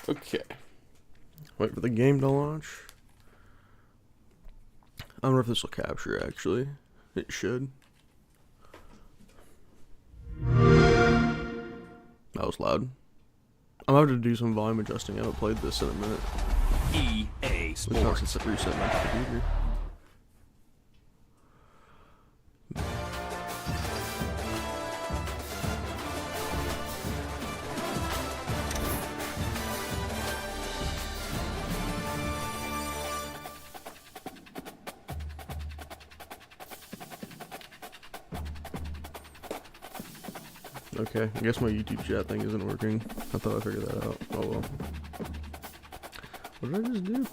Okay. Wait for the game to launch. I wonder if this will capture, actually. It should. That was loud. I'm about to do some volume adjusting. I haven't played this in a minute. EA Sports. Since I reset my computer. Okay, I guess my YouTube chat thing isn't working. I thought I figured that out. Oh well. What did I just do?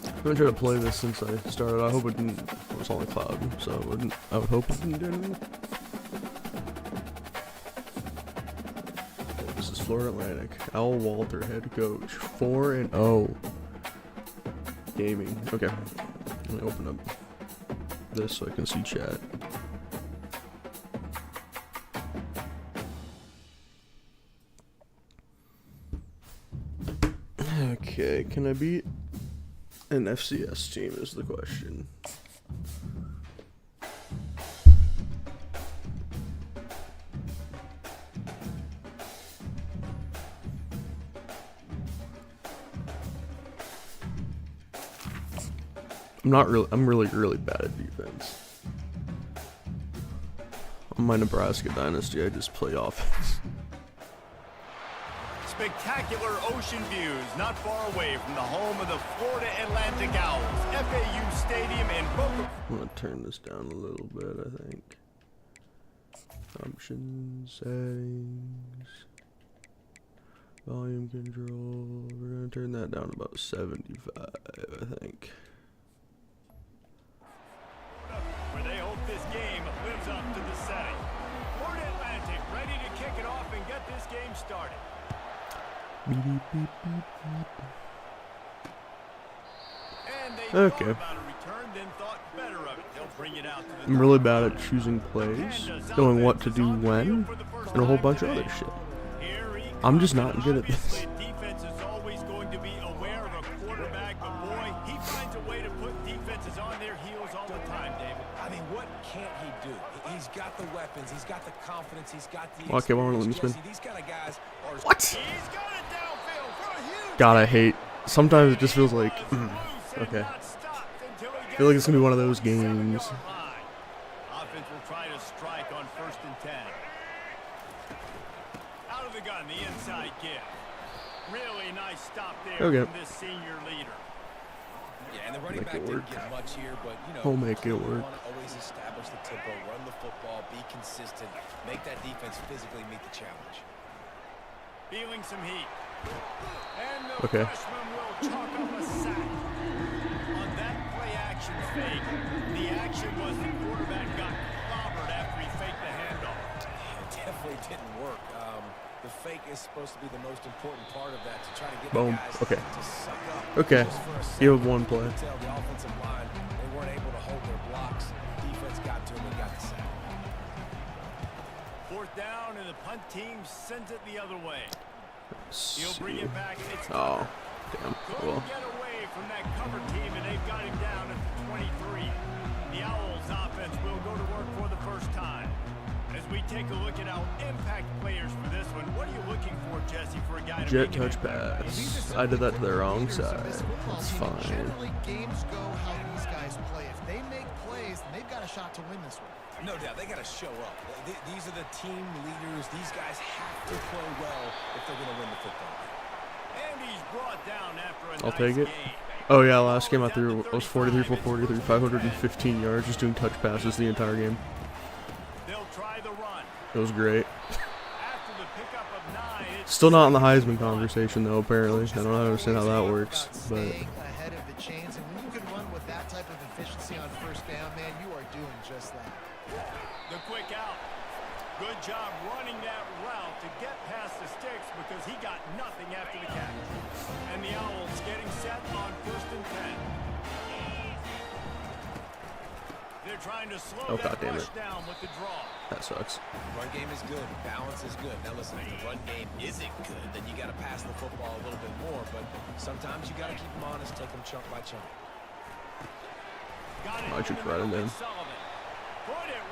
I've been trying to play this since I started. I hope it didn't. It was on the cloud, so I would hope it didn't do anything. This is Florida Atlantic. Al Walter, head coach. 4-0. Gaming. Okay. Let me open up this so I can see chat. Okay, can I beat an FCS team is the question. I'm really bad at defense. On my Nebraska Dynasty, I just play offense. Spectacular ocean views not far away from the home of the Florida Atlantic Owls, FAU Stadium in Boca. I'm gonna turn this down a little bit, I think. Options, settings, volume control. We're gonna turn that down to about 75, I think. Where they hope this game lives up to the setting. Florida Atlantic ready to kick it off and get this game started. Okay. I'm really bad at choosing plays, knowing what to do when, and a whole bunch of other shit. I'm just not good at this. Defense is always going to be aware of a quarterback, but boy, he finds a way to put defenses on their heels all the time, David. I mean, what can't he do? He's got the weapons, he's got the confidence, he's got the Okay, well, let me spin. These kind of guys are What? He's got it downfield for a huge. God, I hate. Sometimes it just feels like. Okay. I feel like it's gonna be one of those games. Offense will try to strike on 1st and 10. Out of the gun, the inside give. Really nice stop there from this senior leader. Yeah, and the running back didn't get much here, but you know, We'll make it work. want to always establish the tempo, run the football, be consistent, make that defense physically meet the challenge. Feeling some heat. And the freshman will chalk up a sack. On that play action fake, the action was the quarterback got clobbered after he faked the handoff. It definitely didn't work. The fake is supposed to be the most important part of that, to try to get Boom. the guys to suck up. Okay. Just for a second. You have one play. Tell the offensive line they weren't able to hold their blocks. Defense got to them and got the sack. 4th down, and the punt team sends it the other way. He'll bring it back. It's Oh, damn. Well, get away from that cover team, and they've got him down at the 23. The Owls offense will go to work for the first time. As we take a look at our impact players for this one, what are you looking for, Jesse, for a a guy to Jet make an touch impact. pass. I did that to the wrong side. It's fine. Generally, games go how these guys play. If they make plays, then they've got a shot to win this one. No doubt, they got to show up. These are the team leaders. These guys have to play well if they're going to win the football game. And he's brought down after a I'll nice take it. game. Oh yeah, last game I was 43 for 43, 515 yards, just doing touch passes the entire game. They'll try the run. It was great. After the pickup of 9, it's Still not in the Heisman conversation though, apparently. I don't understand how that works, but Staying ahead of the chains, and when you can run with that type of efficiency on first down, man, you are doing just that. the quick out. Good job running that route to get past the sticks because he got nothing after the catch. And the Owls getting set on 1st and 10. They're trying to slow that rush down with the draw. that sucks. Run game is good. Balance is good. Now listen, if the run game isn't good, then you got to pass the football a little bit more. But sometimes you got to keep them honest, take them chunk by chunk. I should try it in.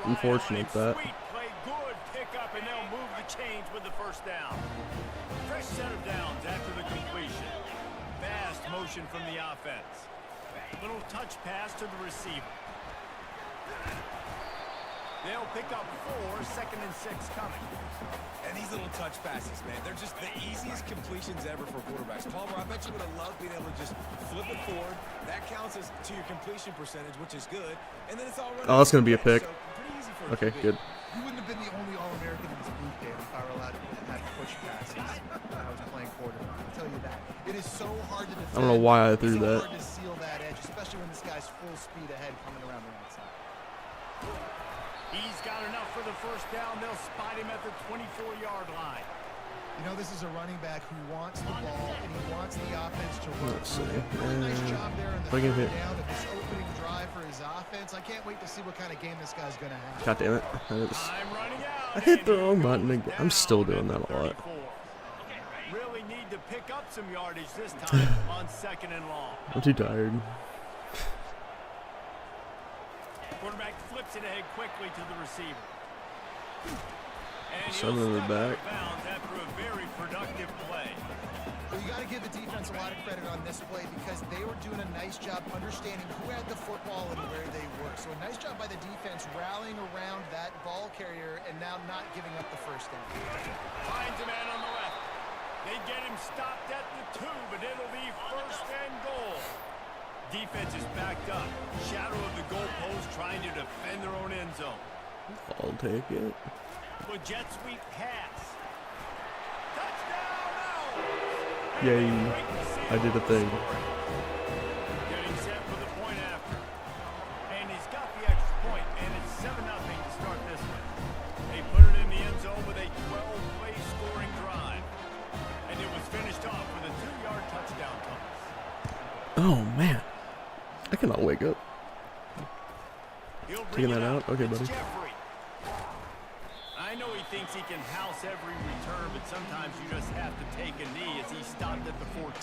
Unfortunate that. Sweet play, good pickup, and they'll move the chains with the first down. Fresh set of downs after the completion. Fast motion from the offense. Little touch pass to the receiver. They'll pick up 4, 2nd and 6 coming. And these little touch passes, man, they're just the easiest completions ever for quarterbacks. Palmer, I bet you would have loved being able to just flip it forward. That counts as to your completion percentage, which is good. And then it's all running. Oh, that's gonna be a pick. So pretty easy for Okay, good. You wouldn't have been the only All-American in this booth game if I were allowed to have push passes when I was playing quarterback. I'll tell you that. It is so hard to defend. I don't know why I threw It's so that. hard to seal that edge, especially when this guy's full speed ahead coming around the outside. He's got enough for the first down. They'll spot him at the 24-yard line. You know, this is a running back who wants the ball and he wants the offense to run. Let's see. Really nice job there in the If I can third hit. down of this opening drive for his offense. I can't wait to see what kind of game this guy's going to have. God damn it. I'm running out. I hit the and wrong he button goes again. I'm still down doing that at a lot. 34. Really need to pick up some yardage this time on 2nd and long. I'm too tired. Quarterback flips it ahead quickly to the receiver. And Some he'll of the step out back. of bounds after a very productive play. Well, you got to give the defense a lot of credit on this play because they were doing a nice job understanding who had the football and where they were. So a nice job by the defense rallying around that ball carrier and now not giving up the first down. Finds a man on the left. They get him stopped at the 2, but it'll be 1st and goal. Defense is backed up. Shadow of the goalpost trying to defend their own end zone. I'll take it. With jet sweep pass. Touchdown! Owls! Yay. Great to see I did a thing. Getting set for the point after. And he's got the extra point, and it's 7-0 to start this one. They put it in the end zone with a 12-play scoring drive. And it was finished off with a 2-yard touchdown toss. Oh man. I cannot wake up. He'll bring Taking it that out? Okay, It's buddy. Jeffrey. I know he thinks he can house every return, but sometimes you just have to take a knee as he stopped at the 14.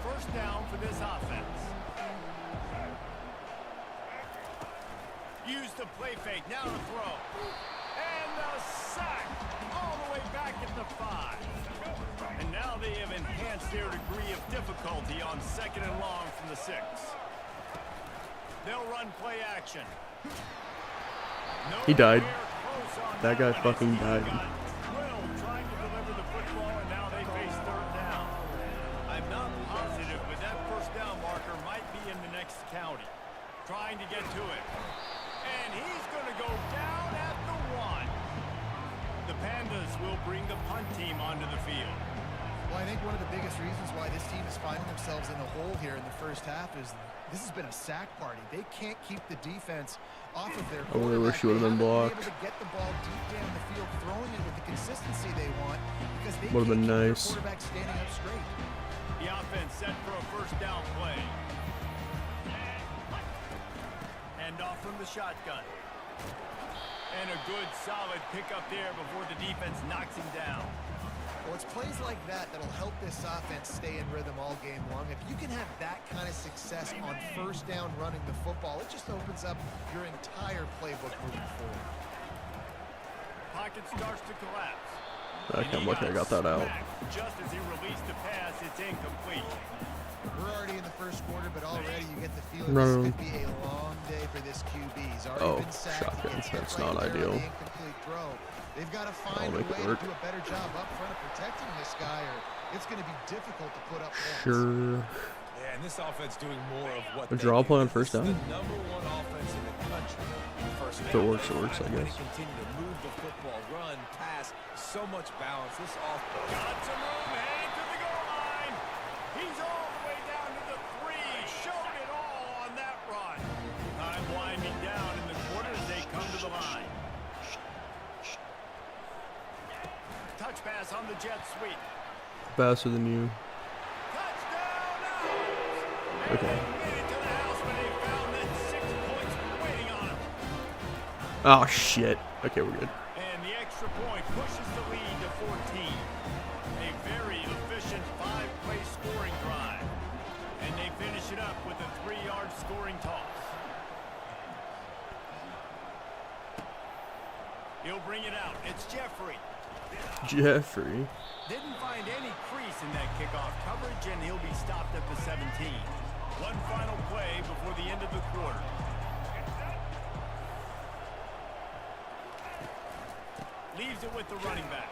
First down for this offense. Use the play fake, now to throw. And the sack all the way back at the 5. And now they have enhanced their degree of difficulty on 2nd and long from the 6. They'll run play action. He died. Close on That guy one fucking as he died. got Will trying to deliver the football, and now they face 3rd down. I'm not positive, but that first down marker might be in the next county. Trying to get to it. And he's going to go down at the 1. The Pandas will bring the punt team onto the field. Well, I think one of the biggest reasons why this team is finding themselves in the hole here in the first half is this has been a sack party. They can't keep the defense off of their I really wish quarterback. you would have been They haven't blocked. able to get the ball deep down the field, throwing it with the consistency they want because they Would have been can't keep nice. their quarterback standing up straight. The offense set for a first down play. Hand off from the shotgun. And a good, solid pickup there before the defense knocks him down. Well, it's plays like that that'll help this offense stay in rhythm all game long. If you can have that kind of success on first down running the football, it just opens up your entire playbook moving forward. Pocket starts to collapse. Okay, I'm lucky I got that out. Just as he released the pass, it's incomplete. We're already in the first quarter, but already you get the feeling No. this could be a long day for this QB. He's already Oh, been sacked. shotgun. He gets hit That's right not there on ideal. the incomplete throw. They've got to find a make it way to work. do a better job up front of protecting this guy, or it's going to be difficult to put up points. Sure. Yeah, and this offense doing more of what A they draw do. play on This first is down? The #1 offense in the country. First If it down. works, it works, I Find a way guess. to continue to move the football, run, pass, so much balance. This offense. Got some room, heading to the goal line. He's all the way down to the 3. Showed it all on that run. Time winding down in the quarter as they come to the line. Touch pass on the jet sweep. Faster than you. Touchdown, Owls! Okay. And they made it to the house when they found that 6 points waiting on them. Oh shit. Okay, we're good. And the extra point pushes the lead to 14. A very efficient 5-play scoring drive. And they finish it up with a 3-yard scoring toss. He'll bring it out. It's Jeffrey. Jeffrey. Didn't find any crease in that kickoff coverage, and he'll be stopped at the 17. One final play before the end of the quarter. Leaves it with the running back.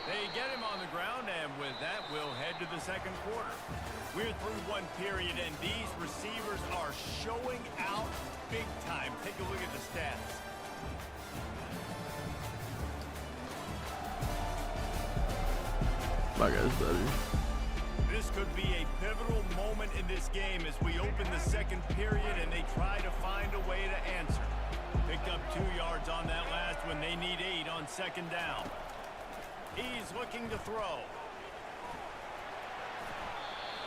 They get him on the ground, and with that, we'll head to the second quarter. We're through one period, and these receivers are showing out big time. Take a look at the stats. My guy's better. This could be a pivotal moment in this game as we open the second period and they try to find a way to answer. Picked up 2 yards on that last one. They need 8 on second down. He's looking to throw.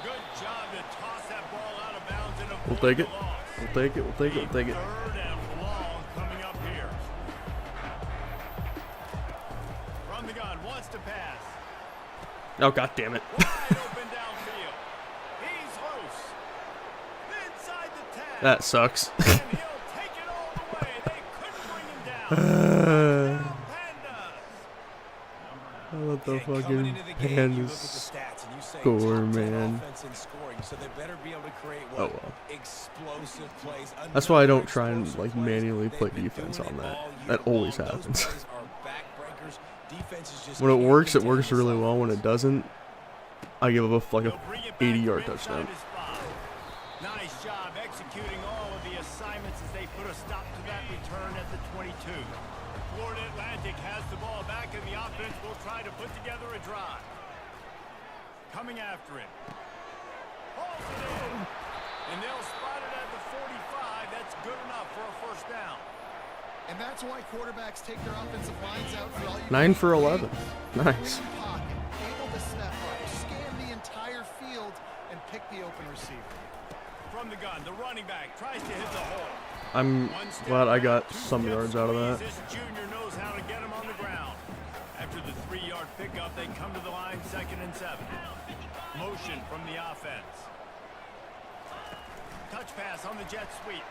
Good job to toss that ball out of bounds and avoid We'll take it. the loss. We'll take it. We'll take it. We'll take it. Third and long coming up here. From the gun, wants to pass. Oh god damn it. Wide open downfield. He's loose. Inside the 10. That sucks. And he'll take it all the way. They couldn't bring him down. Now Pandas. I let the Okay, coming fucking into the game, you look at the Pandas stats and you say score, top 10 man. offense in scoring, so they better be able to create Oh what? well. Explosive plays. That's why I Another don't try and explosive like plays. manually They've play been defense doing on it that. all year That always long. Those happens. plays are backbreakers. Defenses just When it can't works, it contain works this really well. When offense. it doesn't, I give up like a He'll bring it back 80-yard inside touchdown. his spot. Nice job executing all of the assignments as they put a stop to that return at the 22. Florida Atlantic has the ball back, and the offense will try to put together a drive. Coming after him. Hauls it in. And they'll spot it at the 45. That's good enough for a first down. And that's why quarterbacks take their offensive lines out for all you 9 for 11. Nice. in pocket, able to step up, scan the entire field, and pick the open receiver. From the gun, the running back tries to hit the hole. I'm glad I got some yards out of that. This junior knows how to get him on the ground. After the 3-yard pickup, they come to the line, 2nd and 7. Motion from the offense. Touch pass on the jet sweep.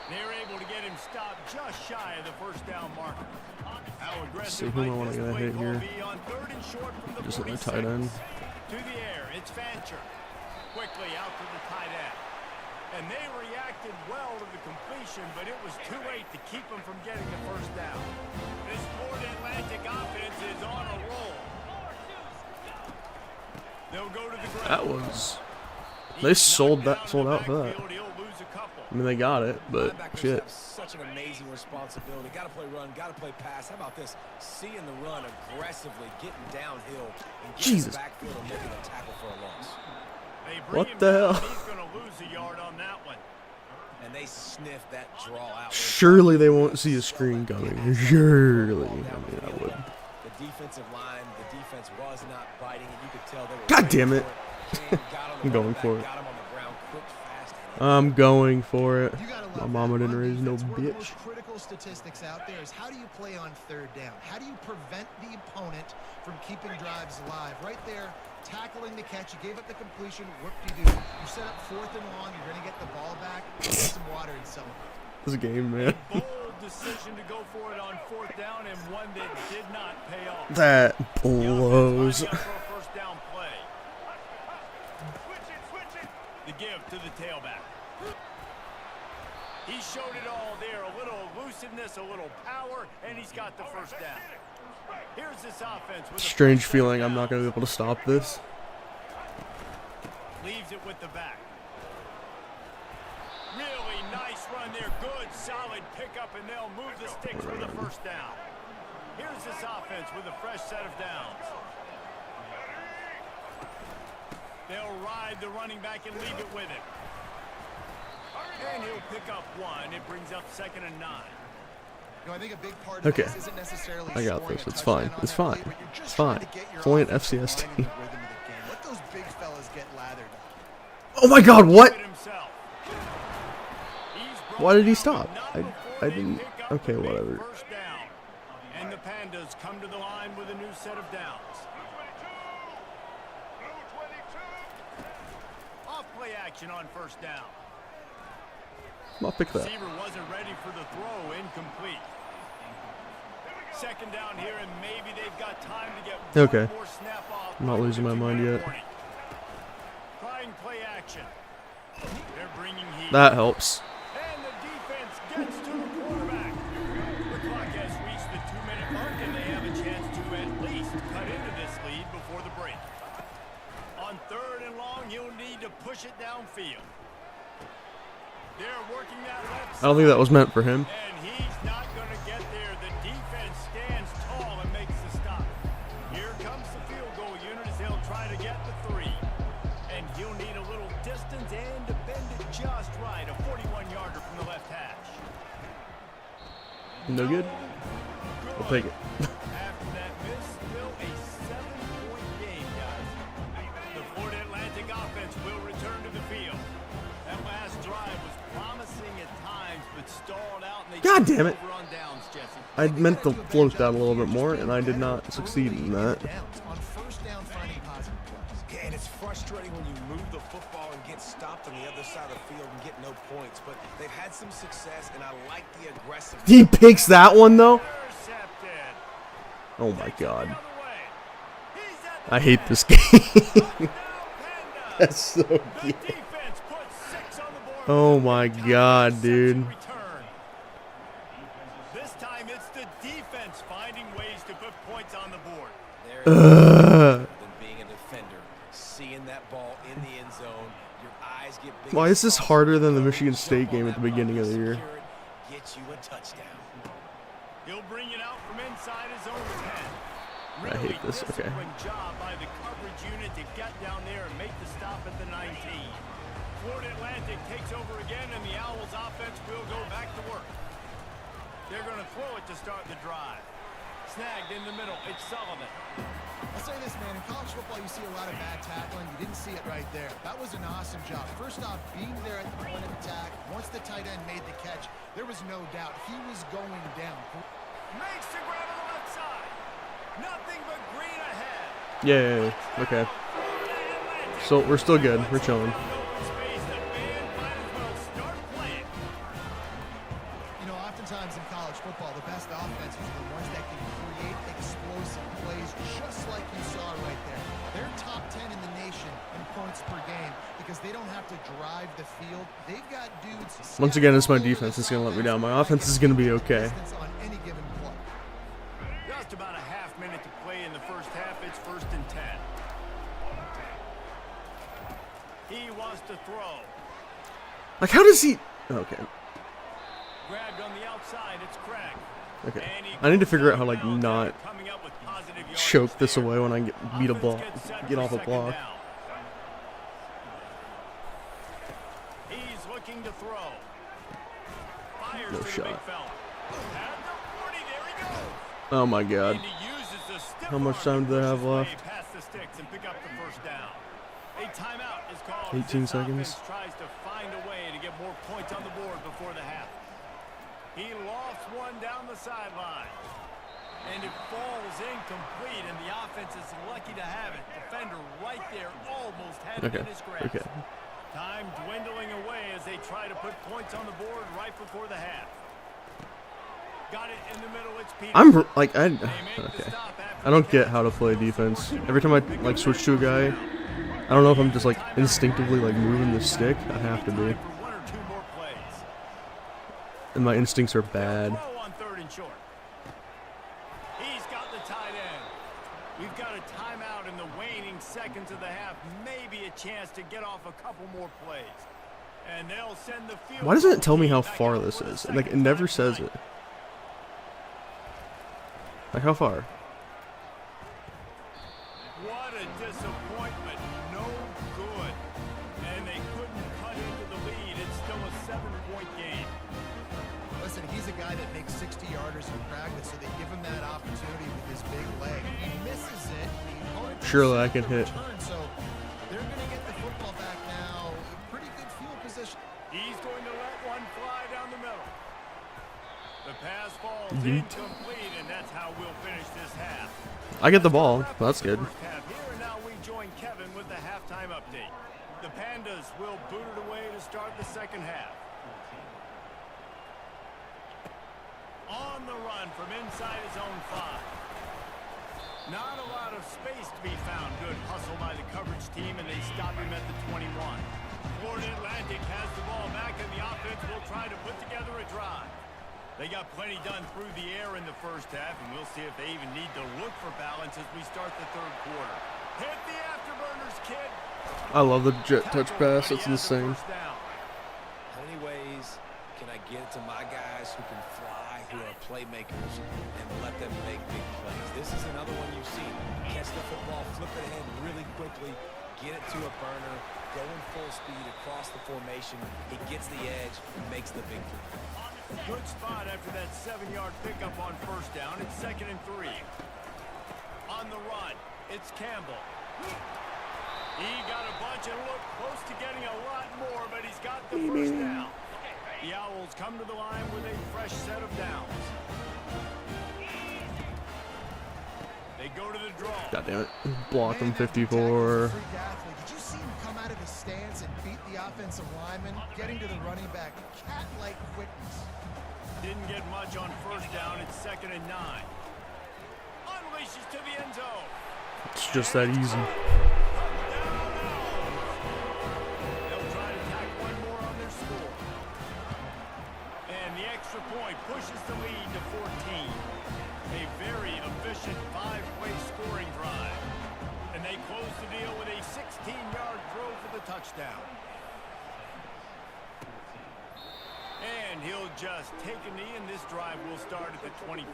They're able to get him stopped just shy of the first down marker. How aggressive See who I might wanna this get a play hit call here. be on 3rd and short from the Just in the 46? tight end. To the air, it's Fancher. Quickly out to the tight end. And they reacted well to the completion, but it was too late to keep them from getting the first down. This Florida Atlantic offense is on a roll. They'll go to the ground. That was. They sold out for that. He'll lose a couple. I mean, they got it, but Linebackers shit. have such an amazing responsibility. Got to play run, got to play pass. How about this? Seeing the run aggressively, getting downhill, and getting Jesus. the backfield and making a tackle for a loss. They bring What him the down. hell? He's going to lose a yard on that one. And they sniff that draw out. Surely they won't see a screen coming. Surely. I mean, I would. The defensive line, the defense was not biting, and you could tell they were. God ready damn it. for it. Cam got on the I'm going running back, for it. got him on the ground quick, fast, and I'm going for it. You gotta love My that mama didn't run raise no defense. One of the bitch. most critical statistics out there is how do you play on 3rd down? How do you prevent the opponent from keeping drives alive? Right there, tackling the catch. You gave up the completion. Whoop-de-doo. You set up 4th and long. You're going to get the ball back. Get some water and celebrate. This game, man. Bold decision to go for it on 4th down and one that did not pay off. That blows. The offense lining up for a first down play. The give to the tailback. He showed it all there. A little elusiveness, a little power, and he's got the first down. Here's this offense with Strange feeling I'm not going to be able to stop this. Leaves it with the back. Really nice run there. Good, solid pickup, and they'll move the sticks for the first down. Here's this offense with a fresh set of downs. They'll ride the running back and leave it with him. And he'll pick up one. It brings up 2nd and 9. You know, I think a big part of Okay. this isn't necessarily I got scoring this. a It's fine. touchdown on It's that fine. play, but you're just It's trying fine. to get your It's only an offensive FCS line in team. the rhythm of the game. Let those big fellas get lathered up. Oh my God! What? Himself. Why did he stop? I didn't. Okay, whatever. First down. And the Pandas come to the line with a new set of downs. Off play action on first down. I'll pick that. Receiver wasn't ready for the throw, incomplete. 2nd down here, and maybe they've got time to get Okay. one more snap off. I'm not losing my mind yet. Trying play action. They're bringing heat. That helps. And the defense gets to the quarterback. The clock has reached the 2-minute mark, and they have a chance to at least cut into this lead before the break. On 3rd and long, he'll need to push it downfield. They're working that left I don't think that was meant for him. side, and he's not going to get there. The defense stands tall and makes the stop. Here comes the field goal unit as they'll try to get the 3. And he'll need a little distance and to bend it just right. A 41-yarder from the left hash. No good. I'll take it. After that miss, still a 7-point game, guys. The Florida Atlantic offense will return to the field. That last drive was promising at times, but stalled out. And they God damn it. over on downs, Jesse. I meant to float that a little bit more, and I did not succeed in that. Downs on first down, finding positive plays. Yeah, and it's frustrating when you move the football and get stopped on the other side of the field and get no points. But they've had some success, and I like the aggressive. He picks that one though. Intercepted. Oh my God. The other way. He's at the I hate this game. Panda. That's so The cute. defense puts 6 on the board. Oh my God, dude. Return. This time it's the defense finding ways to put points on the board. Ugh. Than being a defender, seeing that ball in the end zone, your eyes get big. Why is this harder than the Michigan State game at the beginning of the year? Get you a touchdown. He'll bring it out from inside his own 10. I hate this. Okay. Disciplined job by the coverage unit to get down there and make the stop at the 19. Florida Atlantic takes over again, and the Owls offense will go back to work. They're going to throw it to start the drive. Snagged in the middle. It's Sullivan. I'll say this, man. In college football, you see a lot of bad tackling. You didn't see it right there. That was an awesome job. First off, being there at the point of attack. Once the tight end made the catch, there was no doubt he was going down. Makes the grab on the left side. Nothing but green ahead. Yay. Okay. So we're still good. We're chilling. Space, the band might as well start playing. You know, oftentimes in college football, the best offenses are the ones that can create explosive plays, just like you saw right there. They're top 10 in the nation in points per game because they don't have to drive the field. They've got dudes. Once again, it's my defense that's gonna let me down. My offense is gonna be okay. On any given play. Just about a half minute to play in the first half. It's 1st and 10. He wants to throw. Like, how does he? Okay. Grabbed on the outside. It's Craig. Okay. And he I need to goes figure out how, down like, now, not coming up with positive yardage choke this there. away when I beat a block, Offense gets set get for off a 2nd block. down. He's looking to throw. Fires No to the shot. big fella. At the 40, there he goes. Oh my God. And he uses the stiff How much arm time do they to have push his way left? past the sticks and pick up the first down. A timeout is called. 18 This seconds. offense tries to find a way to get more points on the board before the half. He lofts one down the sideline. And it falls incomplete, and the offense is lucky to have it. Defender right there almost had it Okay. in his grasp. Okay. Time dwindling away as they try to put points on the board right before the half. Got it in the middle. It's Peter. I'm like okay. I don't get how to play defense. Every time I like switch to a guy, I don't know if I'm just like instinctively like moving the stick. I have to be. And my instincts are bad. On third and short. He's got the tight end. We've got a timeout in the waning seconds of the half. Maybe a chance to get off a couple more plays. And they'll send the field. Why doesn't it tell me how far this is? Like it never says it. Like how far? What a disappointment. No good. And they couldn't cut into the lead. It's still a 7-point game. Listen, he's a guy that makes 60-yarders in practice, so they give him that opportunity with his big leg. He misses it. Surely I can hit. So they're going to get the football back now. Pretty good field position. He's going to let one fly down the middle. The pass falls incomplete, and that's how we'll finish this half. I get the ball. That's good. Here and now we join Kevin with the halftime update. The Pandas will boot it away to start the second half. On the run from inside his own 5. Not a lot of space to be found. Good hustle by the coverage team, and they stop him at the 21. Florida Atlantic has the ball back, and the offense will try to put together a drive. They got plenty done through the air in the first half, and we'll see if they even need to look for balance as we start the third quarter. Hit the afterburners, kid. I love the jet touch pass. It's insane. How many ways can I get it to my guys who can fly, who are playmakers, and let them make big plays? This is another one you've seen. Catch the football, flip it ahead really quickly, get it to a burner, going full speed across the formation. He gets the edge, makes the big play. Good spot after that 7-yard pickup on first down. It's 2nd and 3. On the run, it's Campbell. He got a bunch and looked close to getting a lot more, but he's got the first down. The Owls come to the line with a fresh set of downs. They go to the draw. God damn it. Block him 54. Did you see him come out of his stance and beat the offensive lineman, getting to the running back? Cat-like quickness. Didn't get much on first down. It's 2nd and 9. Unleashes to the end zone. It's just that easy. They'll try to tack one more on their score. And the extra point pushes the lead to 14. A very efficient 5-play scoring drive. And they close the deal with a 16-yard throw for the touchdown. And he'll just take a knee, and this drive will start at the 25.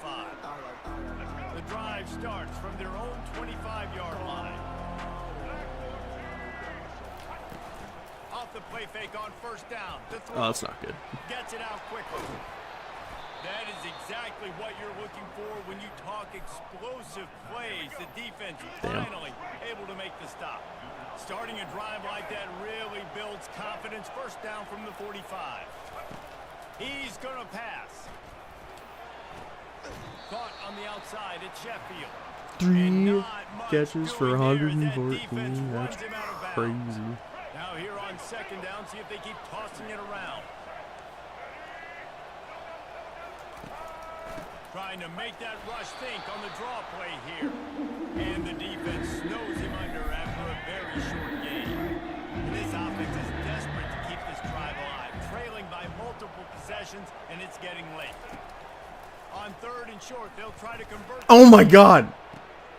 The drive starts from their own 25-yard line. Off the play fake on first down. Oh, that's not good. Gets it out quickly. That is exactly what you're looking for when you talk explosive plays. The defense finally able to make the stop. Starting a drive like that really builds confidence. First down from the 45. He's going to pass. Caught on the outside at Sheffield. 3 catches for 114. That's crazy. Now here on second down, see if they keep tossing it around. Trying to make that rush think on the draw play here. And the defense snows him under after a very short game. And this offense is desperate to keep this drive alive, trailing by multiple possessions, and it's getting late. On third and short, they'll try to convert. Oh my god!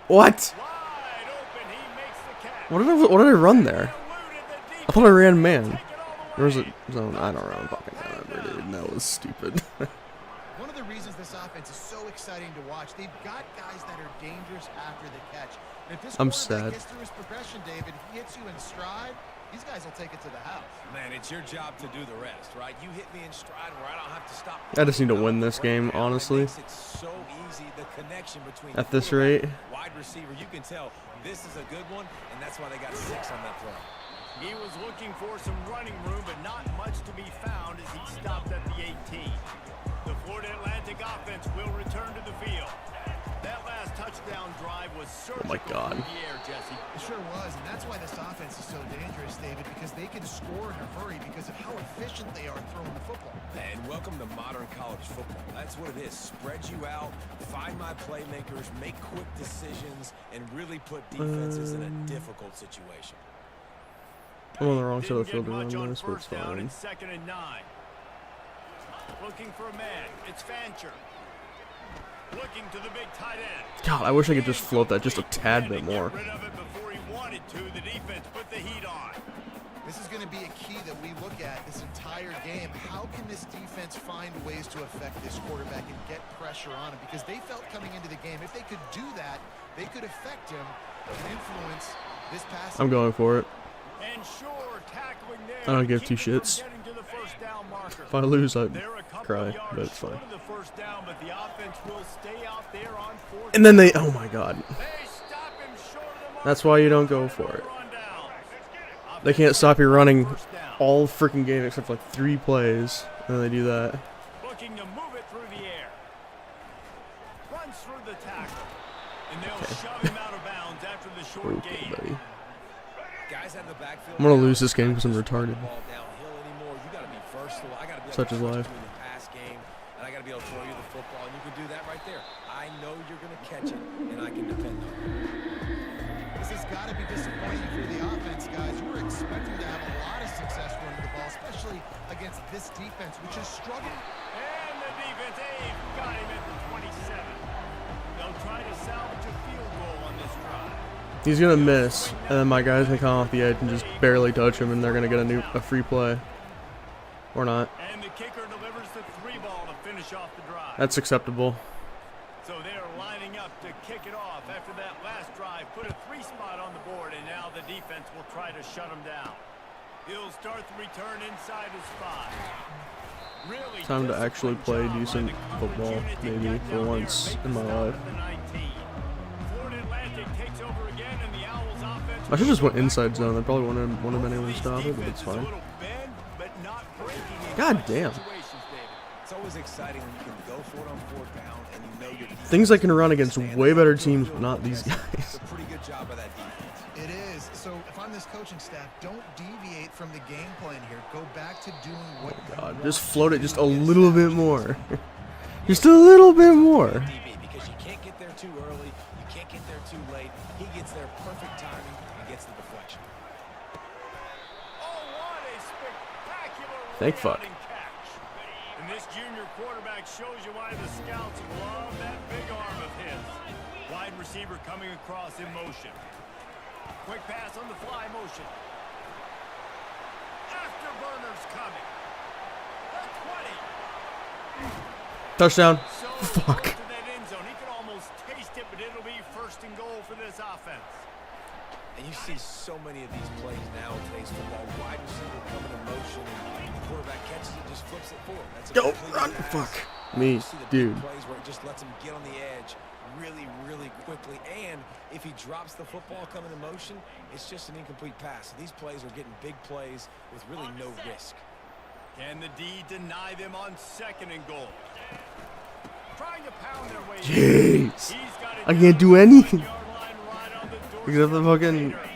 What? Wide open, he makes the catch. What did I run there? I thought I ran man. Or was it zone? I don't know. Fucking remember, dude. That was stupid. One of the reasons this offense is so exciting to watch, they've got guys that are dangerous after the catch. And if this I'm quarterback sad. gets through his progression, David, he hits you in stride, these guys will take it to the house. Man, it's your job to do the rest, right? You hit me in stride where I don't have to stop. I just need to win this game, honestly. It makes it so easy, the connection between At this rate. wide receiver, you can tell this is a good one, and that's why they got 6 on that throw. He was looking for some running room, but not much to be found as he stopped at the 18. The Florida Atlantic offense will return to the field. That last touchdown drive was surgical God. through the air, Jesse. It sure was, and that's why this offense is so dangerous, David, because they can score in a hurry because of how efficient efficient they are throwing the football. And welcome to modern college football. That's what it is. Spread you out, find my playmakers, make quick decisions, and really put defenses in a difficult situation. I'm on the wrong side of the Didn't field get much around on this, but it's first down fine. and 2nd and 9. Looking for a man. It's Fancher. Looking to the big tight end. God, I wish I could just float that just a tad bit more. Get rid of it before he wanted to. The defense put the heat on. This is going to be a key that we look at this entire game. How can this defense find ways to affect this quarterback and get pressure on him? Because they felt coming into the game, if they could do that, they could affect him and influence this pass. I'm going for it. And sure, tackling there. I don't give keep two him shits. from getting to the first down marker. If I lose, I They're a couple cry, of yards but it's fine. short of the first down, but the offense will stay out there on 4th. And then they, oh my god. They stop him short of the mark. That's why you don't go for it. Run down. They can't stop you running First down. all freaking game except for like 3 plays, and then they do that. Looking to move it through the air. Runs through the tackle. And they'll shove him out of bounds after the short Okay, gain. buddy. Guys out of the backfield. I'm gonna lose this game because I'm retarded. Ball downhill anymore. You got to be versatile. I got to be able Such to is switch life. between the pass game, and I got to be able to throw you the football, and you can do that right there. I know you're going to catch it, and I can depend on it. This has got to be disappointing for the offense, guys. You were expecting to have a lot of success running the ball, especially against this defense, which is struggling. And the defense, they've got him at the 27. They'll try to salvage a field goal on this drive. He's gonna miss, and then my guys can come off the edge and just barely touch him, and they're gonna get a free play. Or not. And the kicker delivers the 3 ball to finish off the drive. That's acceptable. So they're lining up to kick it off after that last drive. Put a 3 spot on the board, and now the defense will try to shut him down. He'll start the return inside his 5. Really Time to actually play disciplined job decent by the football, coverage unit to maybe, get for down once there and in my make the stop life. at the 19. Florida Atlantic takes over again, and the Owls offense I should just went will go inside back zone. They probably wouldn't have been Both able of to these stop it, but it's defenses a fine. little bend, but not breaking in God clutch damn. situations, David. It's always exciting when you can go for it on 4th down, and you know your defense Things I can run against stands way up better to a teams, field but not goal. these It's guys. a pretty good job by that defense. It is. So if I'm this coaching staff, don't deviate from the game plan here. Go back to doing what you God, want just to float it do just a against little that bit defense. more. Just a little bit more. DB, because you can't get there too early, you can't get there too late. He gets there perfect timing and gets the deflection. Oh, what a spectacular Thank way fuck. out and catch. And this junior quarterback shows you why the scouts love that big arm of his. Wide receiver coming across in motion. Quick pass on the fly motion. Afterburners coming. The 20. Touchdown. So Fuck. close to that end zone. He can almost taste it, but it'll be 1st and goal for this offense. And you see so many of these plays now in today's football. Wide receiver coming in motion, and the quarterback catches it, just flips it forward. That's a Go, complete run. pass. Fuck. Me, You see the big dude. plays where it just lets him get on the edge really, really quickly. And if he drops the football coming in motion, it's just an incomplete pass. So these plays are getting big plays with really no risk. Can the D deny them on 2nd and goal? Trying to pound their way. Jeez. He's got it I down can't do to the anything. 1 yard line right on the doorstep Except the of fucking- Vader.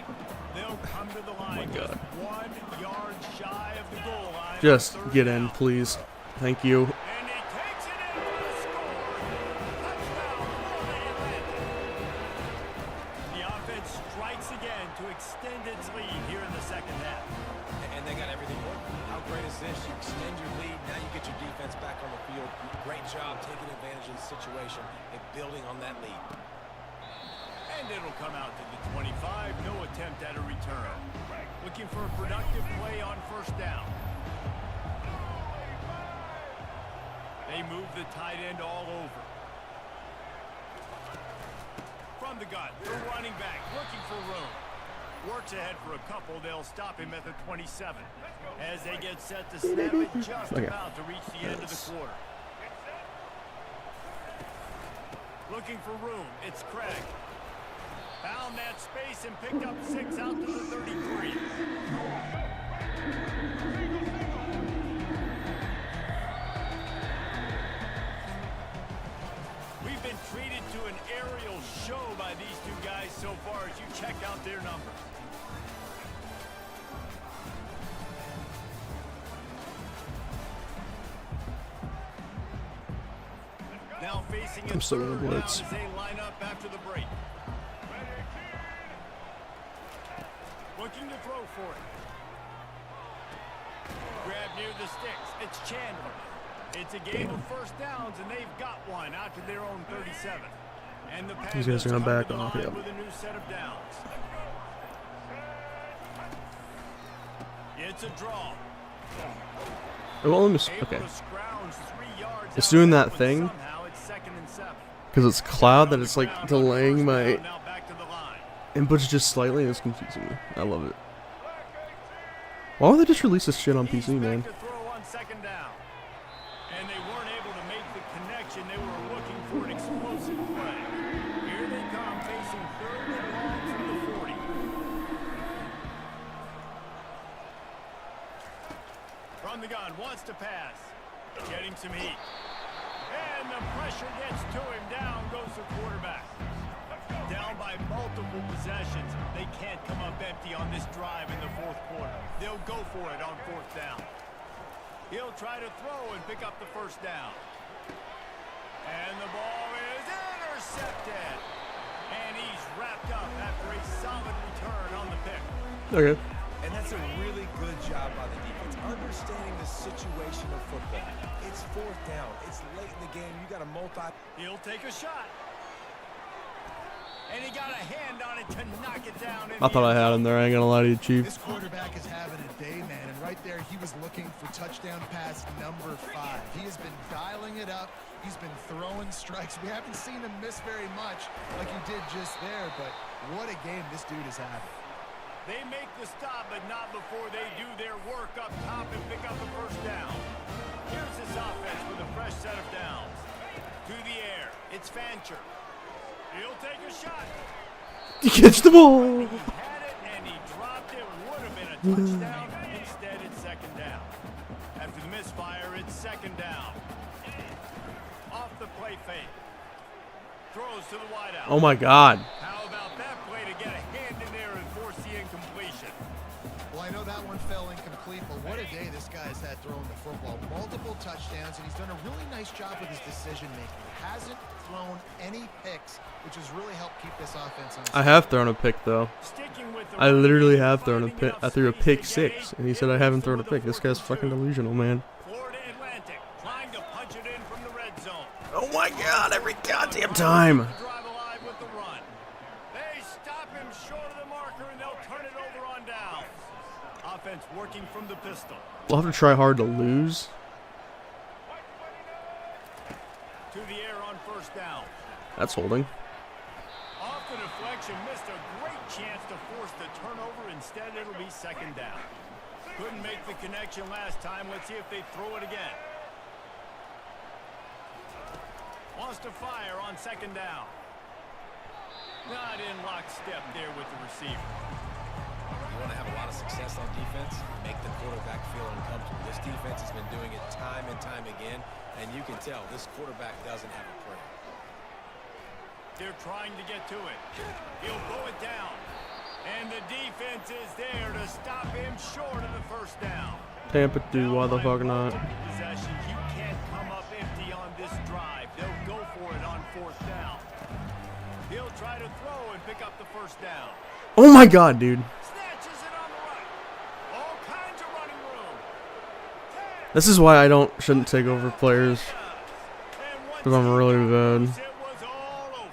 They'll come to the line God. just 1 yard shy of the goal line. Just on 3rd get in, down. please. Thank you. And he takes it in for the score. Touchdown, Florida Atlantic. The offense strikes again to extend its lead here in the 2nd half. And they got everything working. How great is this? You extend your lead. Now you get your defense back on the field. Great job taking advantage of the situation and building on that lead. And it'll come out to the 25. No attempt at a return. Looking for a productive play on 1st down. They move the tight end all over. From the gun, the running back looking for room. Works ahead for a couple. They'll stop him at the 27. As they get set to snap it, just Okay. about to reach the end of the quarter. Looking for room. It's Craig. Found that space and picked up 6 out to the 33. We've been treated to an aerial show by these 2 guys so far as you check out their numbers. Now facing I'm still gonna blitz. as they line up after the break. Looking to throw for it. Grab near the sticks. It's Chandler. It's a game of first downs, and they've got one out to their own 37. And the These guys are gonna back off, with yeah. a new set of downs. It's a draw. Well, let me okay. It's doing that thing because it's cloud that it's like delaying my inputs just slightly, and it's confusing me. I love it. Why would they just release this shit on PC, man? And they weren't able to make the connection. They were looking for an explosive play. Here they come, facing third and long from the 40. From the gun, wants to pass. Getting some heat. And the pressure gets to him. Down goes the quarterback. Down by multiple possessions. They can't come up empty on this drive in the fourth quarter. They'll go for it on fourth down. He'll try to throw and pick up the first down. And the ball is intercepted. And he's wrapped up after a solid return on the pick. Okay. And that's a really good job by the defense, understanding the situation of football. It's fourth down. It's late in the game. You got a He'll take a shot. And he got a hand on it to knock it down. I thought I had him there. I ain't gonna lie to you, Chief. This quarterback is having a day, man. And right there, he was looking for touchdown pass number 5. He has been dialing it up. He's been throwing strikes. We haven't seen him miss very much like he did just there. But what a game this dude is having. They make the stop, but not before they do their work up top and pick up the first down. Here's this offense with a fresh set of downs. To the air. It's Fancher. He'll take a shot. You catch the ball. He had it and he dropped it. Would have been a touchdown. Instead, it's second down. After the misfire, it's second down. Off the play fake. Throws to the wideout. Oh my God. How about that play to get a hand in there and force the incompletion? Well, I know that one fell incomplete, but what a day this guy has had throwing the football. Multiple touchdowns, and he's done a really nice job with his decision-making. Hasn't thrown any picks, which has really helped keep this offense on. I have thrown a pick, though. I literally have thrown a pick. I threw a pick 6, and he said I haven't thrown a pick. This guy's fucking delusional, man. Florida Atlantic trying to punch it in from the red zone. Oh my God, every goddamn time. Drive alive with the run. They stop him short of the marker, and they'll turn it over on downs. Offense working from the pistol. We'll have to try hard to lose. To the air on first down. That's holding. Off the deflection, missed a great chance to force the turnover. Instead, it'll be second down. Couldn't make the connection last time. Let's see if they throw it again. Wants to fire on second down. Not in lockstep there with the receiver. You want to have a lot of success on defense, make the quarterback feel uncomfortable. This defense has been doing it time and time again, and you can tell this quarterback doesn't have a prayer. They're trying to get to it. He'll blow it down. And the defense is there to stop him short of the first down. Tampa do, why the fuck not? Possessions, you can't come up empty on this drive. They'll go for it on fourth down. He'll try to throw and pick up the first down. Oh my God, dude. Snatches it on the right. All kinds of running room. This is why I shouldn't take over players. Because I'm really bad. It was all over.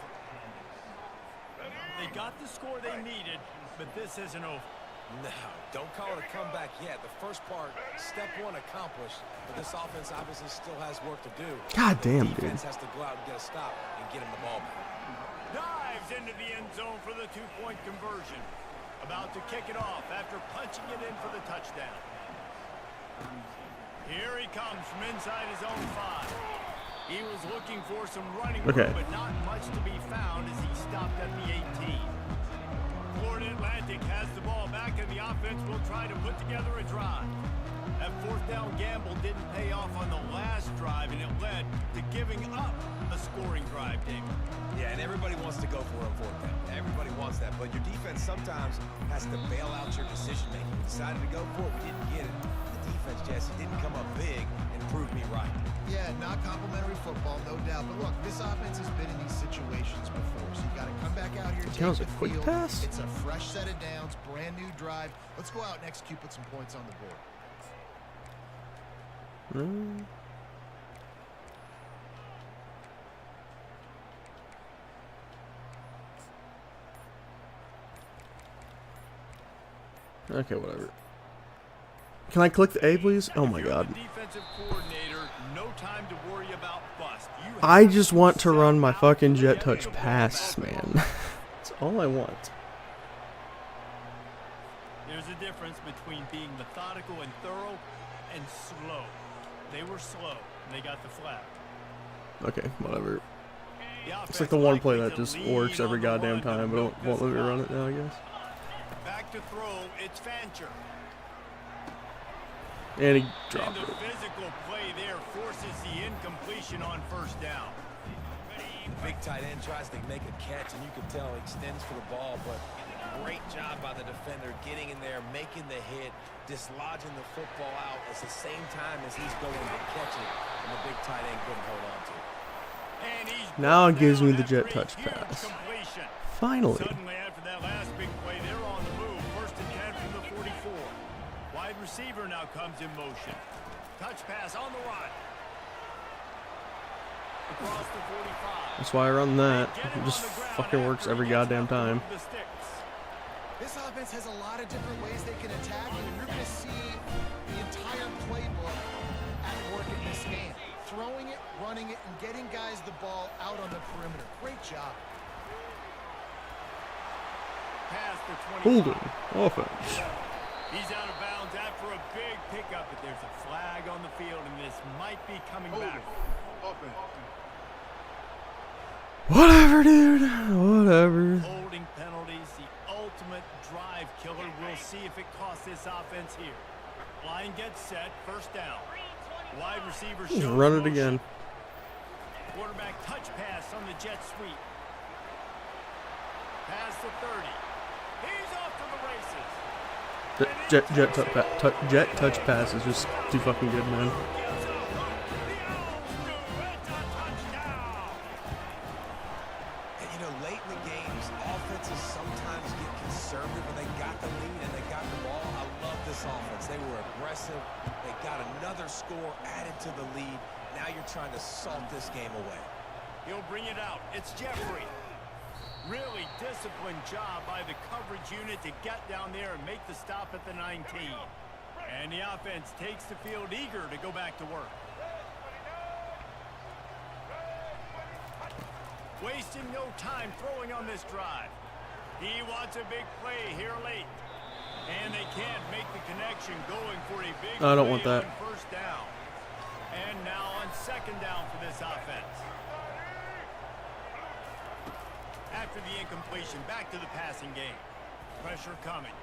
They got the score they needed, but this isn't over. No, don't call it a comeback yet. The first part, step 1 accomplished, but this offense obviously still has work to do. God damn, the defense dude. has to go out and get a stop and get him the ball back. Dives into the end zone for the 2-point conversion. About to kick it off after punching it in for the touchdown. Here he comes from inside his own 5. He was looking for some running room, but not much to be found as he stopped at the 18. Florida Atlantic has the ball back, and the offense will try to put together a drive. That fourth down gamble didn't pay off on the last drive, and it led to giving up a scoring drive, David. Yeah, and everybody wants to go for it on fourth down. Everybody wants that, but your defense sometimes has to bail out your decision-making. We decided to go for it, we didn't get it. defense, Jesse, didn't come up big and prove me right. Yeah, not complimentary football, no doubt. But look, this offense has been in these situations before, so you got to come back out here, That was take a the quick field. pass. It's a fresh set of downs, brand new drive. Let's go out and execute, put some points on the board. Okay, whatever. Can I click the A, please? Oh my god. Defensive coordinator, no time to worry about bust. I just want to run my fucking jet touch pass, man. That's all I want. There's a difference between being methodical and thorough and slow. They were slow, and they got the flag. Okay, whatever. It's like the one play that just works every goddamn time, but won't let me run it now, I guess. Back to throw, it's Fancher. And he dropped And the it. physical play there forces the incompletion on first down. Big tight end tries to make a catch, and you can tell he extends for the ball, but great job by the defender getting in there, making the hit, dislodging the football out at the same time as he's going to catch it, and the big tight end couldn't hold on to it. And he's Now it gives me down the jet after a touch huge pass. completion. Finally. Suddenly, after that last big play, they're on the move. First and 10 from the 44. Wide receiver now comes in motion. Touch pass on the run. Across the 45. That's why I run that. It just fucking works every goddamn time. This offense has a lot of different ways they can attack you, and you're going to see the entire playbook at work in this game. Throwing it, running it, and getting guys the ball out on the perimeter. Great job. Pass to 25. Holding. Offense. He's out of bounds after a big pickup, but there's a flag on the field, and this might be coming back. Whatever, dude. Whatever. Holding penalties, the ultimate drive killer. We'll see if it costs this offense here. Line gets set, first down. Wide receiver Just shows run it motion. again. Quarterback touch pass on the jet sweep. Pass to 30. He's off to the races. Jet touch pass is just too fucking good, man. And you know, late in the games, offenses sometimes get conservative when they got the lead and they got the ball. I love this offense. They were aggressive. They got another score added to the lead. Now you're trying to salt this game away. He'll bring it out. It's Jeffrey. Really disciplined job by the coverage unit to get down there and make the stop at the 19. And the offense takes the field eager to go back to work. Wasting no time throwing on this drive. He wants a big play here late. And they can't make the connection going for a big I don't want play that. on first down. And now on second down for this offense. After the incompletion, back to the passing game. Pressure coming.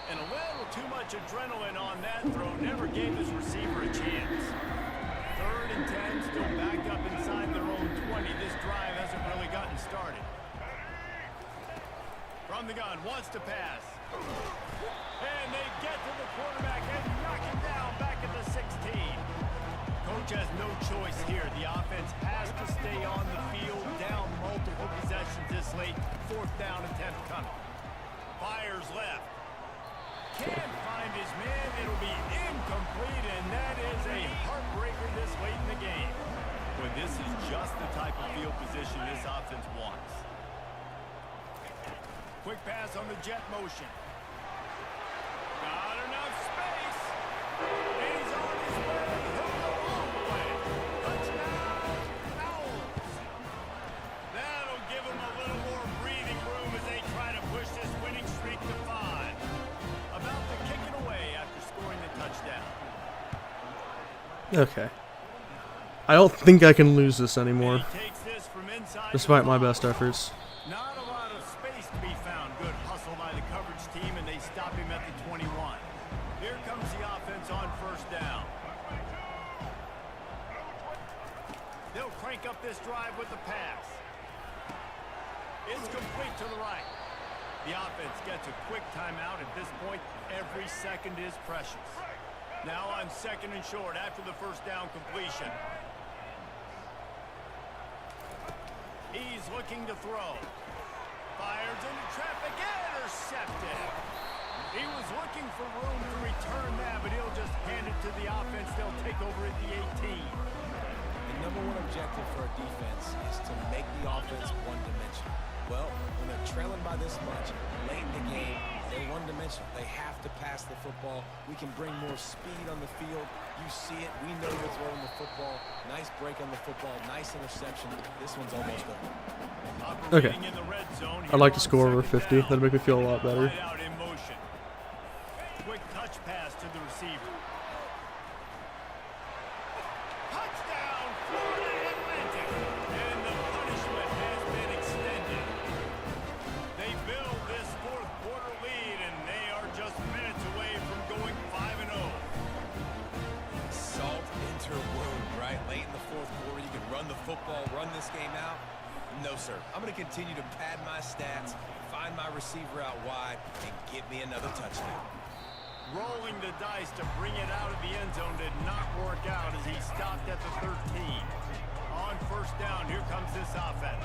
And a little too much adrenaline on that throw. Never gave his receiver a chance. Third and 10, still backed up inside their own 20. This drive hasn't really gotten started. From the gun, wants to pass. And they get to the quarterback and knock him down back at the 16. Coach has no choice here. The offense has to stay on the field, down multiple possessions this late. Fourth down attempt coming. Fires left. Can't find his man. It'll be incomplete, and that is a heartbreaker this late in the game. But this is just the type of field position this offense wants. Quick pass on the jet motion. Got enough space. And he's on his way. He'll go all the way. Touchdown, Owls. That'll give him a little more breathing room as they try to push this winning streak to 5. About to kick it away after scoring the touchdown. Okay. I don't think I can lose this anymore, He takes this from inside despite the my 5. best efforts. Not a lot of space to be found. Good hustle by the coverage team, and they stop him at the 21. Here comes the offense on first down. They'll crank up this drive with the pass. It's complete to the right. The offense gets a quick timeout. At this point, every second is precious. Now on 2nd and short after the first down completion. He's looking to throw. Fires into traffic, intercepted. He was looking for room to return that, but he'll just hand it to the offense. They'll take over at the 18. The number one objective for a defense is to make the offense one-dimensional. Well, when they're trailing by this much, late in the game, they're one-dimensional. They have to pass the football. We can bring more speed on the field. You see it. We know you're throwing the football. Nice break on the football. Nice interception. This one's almost over. Okay. I'd like to score over 50. That'd make me feel a lot better. Quick touch pass to the receiver. Touchdown, Florida Atlantic. And the punishment has been extended. They build this fourth quarter lead, and they are just minutes away from going 5-0. Salt into her wound, right? Late in the fourth quarter, you can run the football, run this game out. No, sir. I'm going to continue to pad my stats, find my receiver out wide, and get me another touchdown. Rolling the dice to bring it out of the end zone did not work out as he stopped at the 13. On first down, here comes this offense.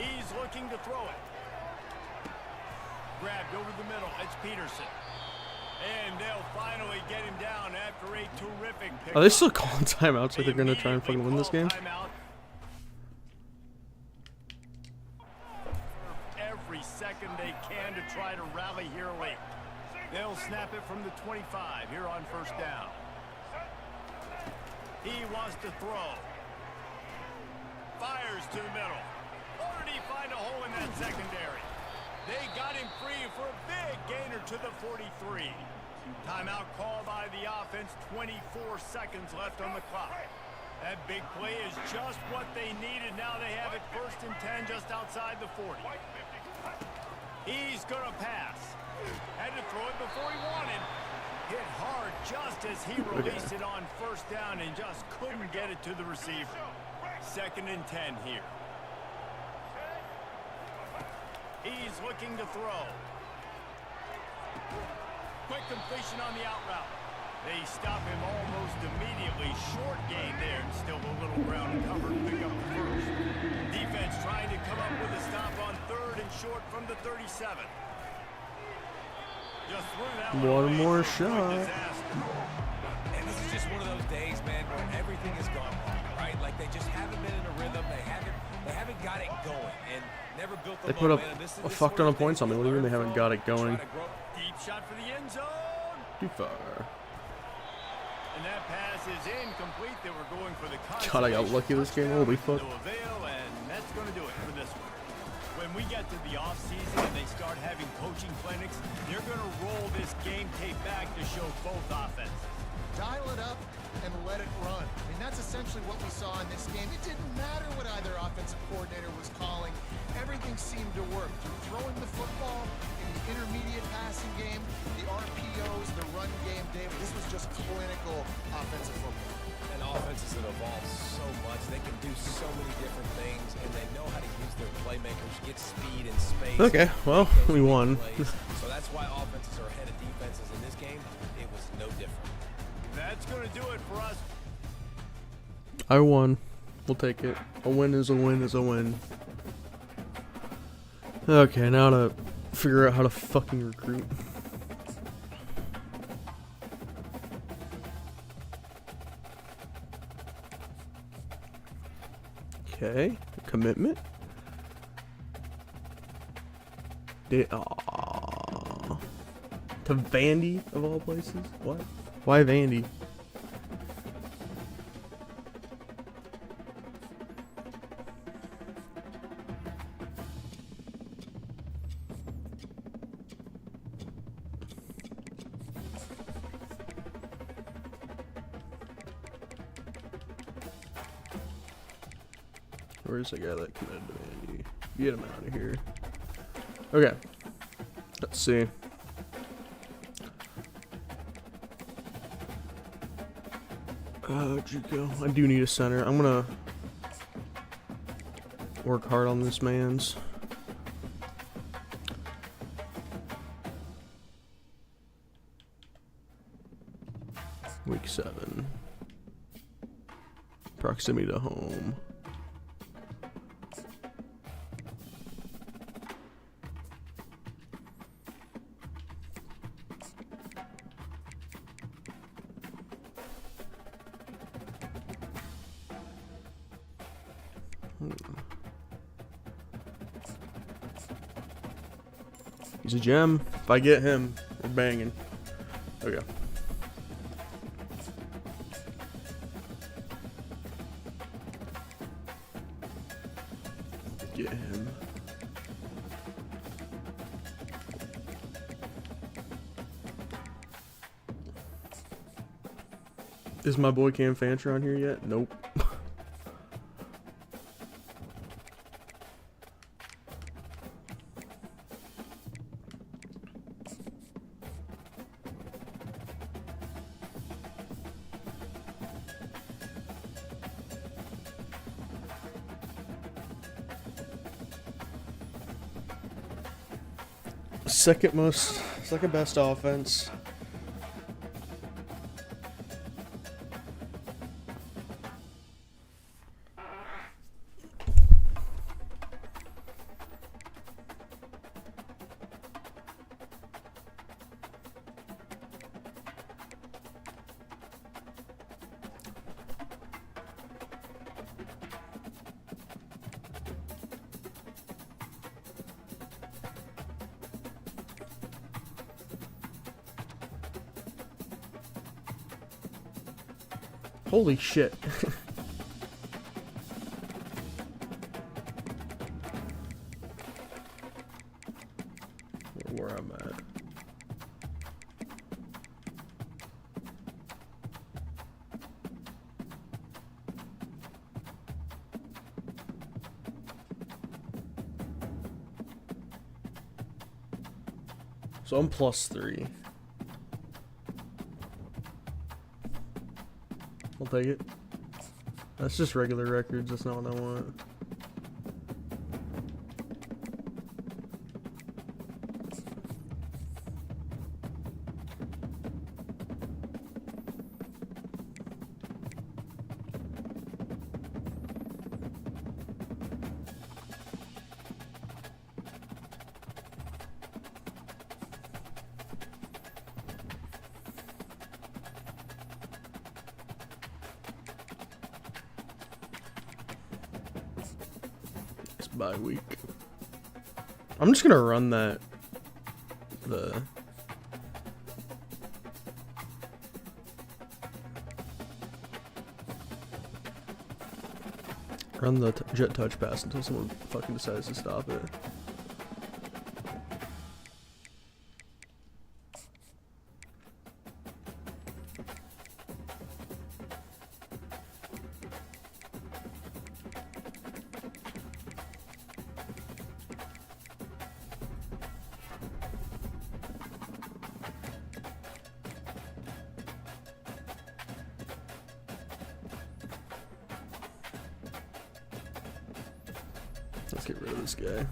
He's looking to throw it. Grabbed over the middle. It's Peterson. And they'll finally get him down after a terrific pick. Are they still calling timeouts like they're going to try and fucking win this game? Every second they can to try to rally here late. They'll snap it from the 25 here on first down. He wants to throw. Fires to the middle. Or did he find a hole in that secondary? They got him free for a big gainer to the 43. Timeout called by the offense. 24 seconds left on the clock. That big play is just what they needed. Now they have it 1st and 10 just outside the 40. He's going to pass. Had to throw it before he wanted. Hit hard just as he released it on first down and just couldn't get it to the receiver. 2nd and 10 here. He's looking to throw. Quick completion on the out route. They stop him almost immediately. Short gain there, and still a little ground covered. Pick up the first. Defense trying to come up with a stop on 3rd and short from the 37. Just threw that one more shot. And this is just one of those days, man, where everything has gone wrong, right? Like they just haven't been in a rhythm. They haven't got it going, and never built the They put up momentum. a fuck ton of points on me. What do you mean they haven't got it going? Deep shot for the end zone. Too far. And that pass is incomplete. They were going for the God, I got lucky this game. Holy fuck. And that's going to do it for this one. When we get to the offseason and they start having coaching clinics, they're going to roll this game tape back to show both offenses. Dial it up and let it run. I mean, that's essentially what we saw in this game. It didn't matter what either offensive coordinator was calling. Everything seemed to work. Through throwing the football, in the intermediate passing game, the RPOs, the run game, David, this was just clinical offensive football. And offenses that evolve so much. They can do so many different things, and they know how to use their playmakers, get speed and space. Okay, well, we won. So that's why offenses are ahead of defenses in this game. It was no different. That's going to do it for us. I won. We'll take it. A win is a win is a win. Okay, now to figure out how to fucking recruit. Okay, commitment. To Vandy of all places? What? Why Vandy? Where's the guy that committed to Vandy? Get him out of here. Okay. Let's see. Chico. I do need a center. I'm gonna work hard on this man's. Week 7. Proximity to home. He's a gem. If I get him, we're banging. Okay. Get him. Is my boy Cam Fancher on here yet? Nope. Second best offense. Holy shit. Where I'm at. So I'm +3. I'll take it. That's just regular records, that's not what I want. Bye week. I'm just gonna run the jet touch pass until someone fucking decides to stop it. Let's get rid of this guy.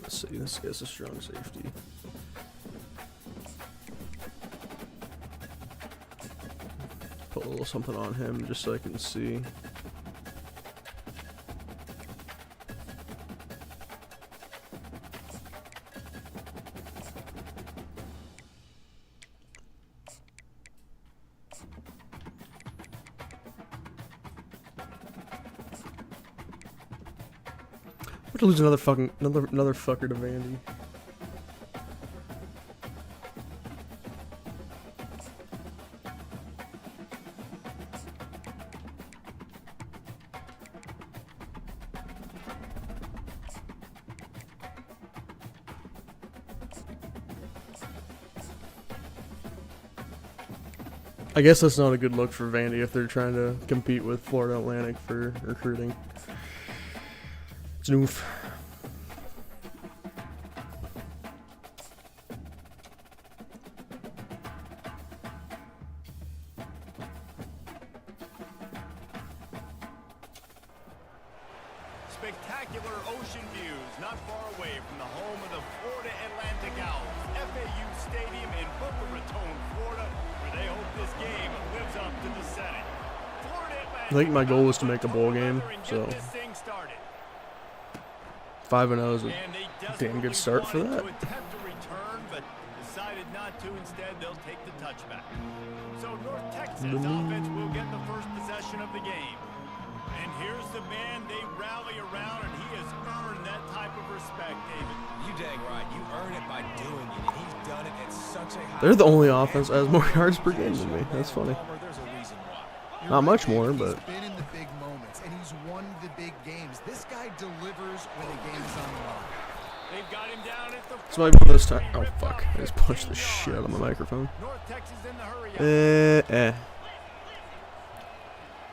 Let's see, this guy's a strong safety. Put a little something on him just so I can see. I'm gonna lose another fucker to Vandy. I guess that's not a good look for Vandy if they're trying to compete with Florida Atlantic for recruiting. Znoof. Spectacular ocean views not far away from the home of the Florida Atlantic Owls. this game lives up to the setting. I think my goal was to make a bowl game, so 5-0 is a damn good start for that. Decided not to. Instead, they'll take the touchback. So North Texas offense will get the first possession of the game. And here's the man they rally around, and he has earned that type of respect, David. You dang right. You earn it by doing it, and he's done it at such a high. They're the only offense that has more yards per game than me. That's funny. There's a reason why. Not much more, but He's been in the big moments, and he's won the big games. This guy delivers when the game is on the line. They've got him down at the it's maybe this time. Oh fuck! I just punched the shit out of my microphone. North Texas in the hurry.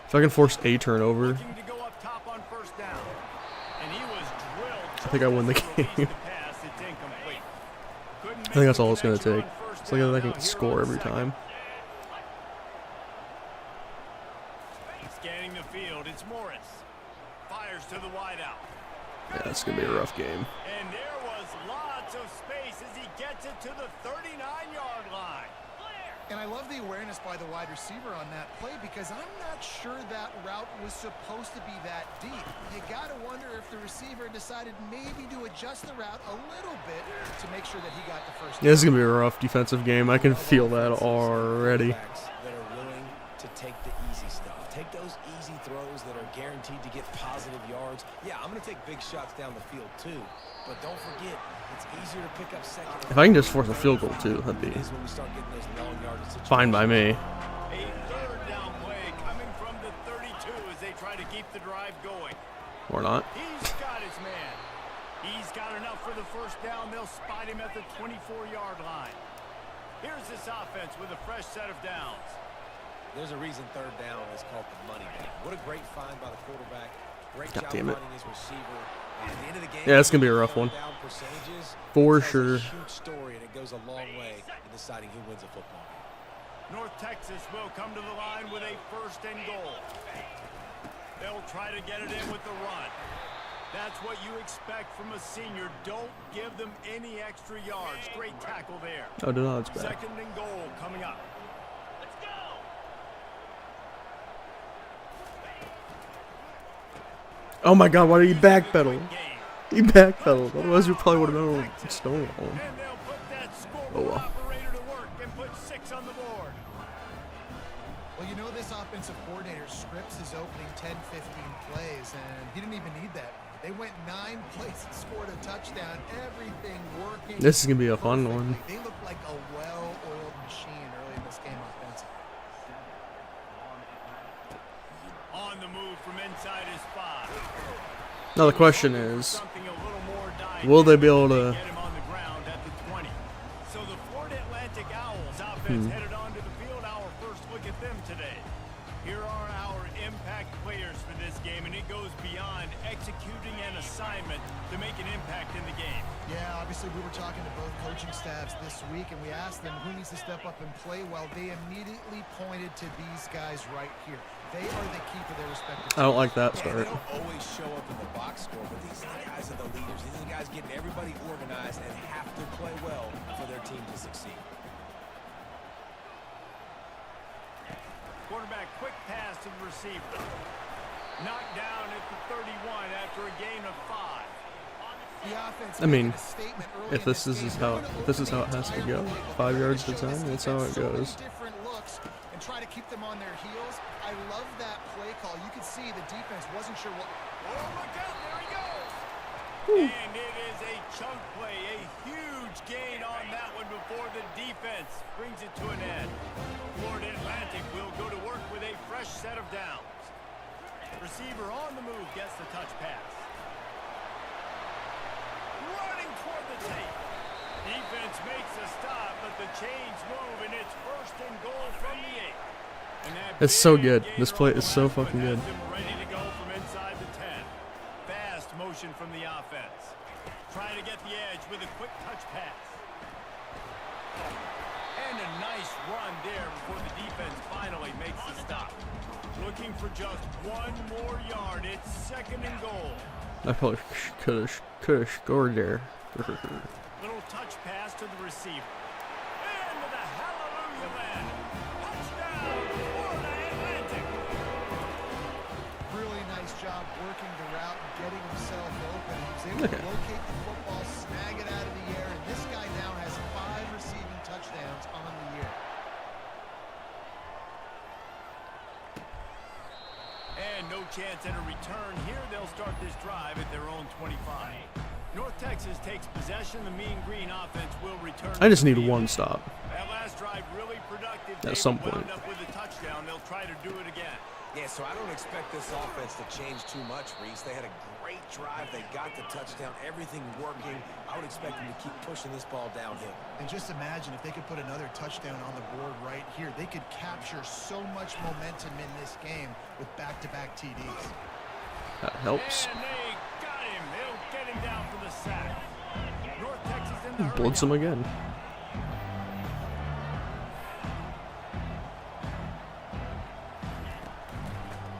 If I can force a turnover, Looking to go up top on first down. And he was drilled. I think I win the Just game. released the pass. It's incomplete. Couldn't I think that's make all it's gonna the take. connection on first It's like down. I Now can here score on every second. time. Scanning the field, it's Morris. Fires to the wideout. Yeah, it's gonna be a rough game. And there was lots of space as he gets it to the 39-yard line. And I love the awareness by the wide receiver on that play because I'm not sure that route was supposed to be that deep. You got to wonder if the receiver decided maybe to adjust the route a little bit to make sure that he got the first Yeah, this is down. gonna be a rough defensive game. I can feel that already. That are willing to take the easy stuff. Take those easy throws that are guaranteed to get positive yards. Yeah, I'm going to take big shots down the field too. But don't forget, it's easier to pick up second. If I can just force a field goal too, that'd be Is when we start getting those long yardage situations. fine by me. A third down play coming from the 32 as they try to keep the drive going. Or not. He's got his man. He's got enough for the first down. They'll spot him at the 24-yard line. Here's this offense with a fresh set of downs. There's a reason third down is called the money down. What a great find by the quarterback. Great God job damn it. finding his receiver. And at the end of the game, Yeah, it's gonna be a rough one. third down percentages For tells sure. a huge story, and it goes a long way in deciding who wins a football game. North Texas will come to the line with a first and goal. They'll try to get it in with the run. That's what you expect from a senior. Don't give them any extra yards. Great tackle there. Oh, no, it's back. Second and goal coming up. Oh my god, why did he backpedal? Game. He backpedaled. Otherwise, we probably would have been able to stone him. And they'll put that scoreboard Oh, well. operator to work and put 6 on the board. Well, you know this offensive coordinator scripts his opening 10, 15 plays, and he didn't even need that. They went 9 plays and scored a touchdown. Everything working. This is gonna be a fun one. They look like a well-oiled machine early in this game offensively. On the move from inside his spot. Now the question is, Something a little more dynamic. will they be able to? Get him on the ground at the 20. So the Florida Atlantic Owls offense headed onto the field. Our first look at them today. Here are our impact players for this game, and it goes beyond executing an assignment to make an impact in the game. Yeah, obviously we were talking to both coaching staffs this week, and we asked them who needs to step up and play well. They immediately pointed to these guys right here. They are the key to their respective I don't like that Yeah, start. they don't always show up in the box score, but these guys are the leaders. These are the guys getting everybody organized and have to play well for their team to succeed. Quarterback quick pass to the receiver. Knocked down at the 31 after a gain of 5. The offense I mean, making a statement early if in this game. is They're how gonna this is how it open has to the go, entire play. 5 yards at a Show this time. That's how defense it so many goes. different looks and try to keep them on their heels. I love that play call. You could see the defense wasn't sure what. Oh, look out, there he goes. And it is a chunk play, a huge gain on that one before the defense brings it to an end. Florida Atlantic will go to work with a fresh set of downs. Receiver on the move gets the touch pass. Running toward the tape. Defense makes a stop, but the chains move, and it's first and goal from the 8. And that It's so big good. gainer This play on the is so left one fucking has good. him ready to go from inside the 10. Fast motion from the offense. Trying to get the edge with a quick touch pass. And a nice run there before the defense finally makes the stop. Looking for just 1 more yard. It's second and goal. I probably could have scored there. Little touch pass to the receiver. And with a hallelujah land. Touchdown! nice job working the route and getting himself open. He was able to locate the football, snag it out of the air, and this guy now has 5 receiving touchdowns on the year. And no chance at a return here. They'll start this drive at their own 25. North Texas takes possession. The Mean Green offense will return. I just need one stop. That last drive really productive. At some point. Wound up with a touchdown. They'll try to do it again. Yeah, so I don't expect this offense to change too much, Reese. They had a great drive. They got the touchdown. Everything working. I would expect them to keep pushing this ball downhill. And just imagine if they could put another touchdown on the board right here. They could capture so much momentum in this game with back-to-back TDs. That helps. And they got him. They'll get him down for the sack. North Texas in the hurry. Blitz him again.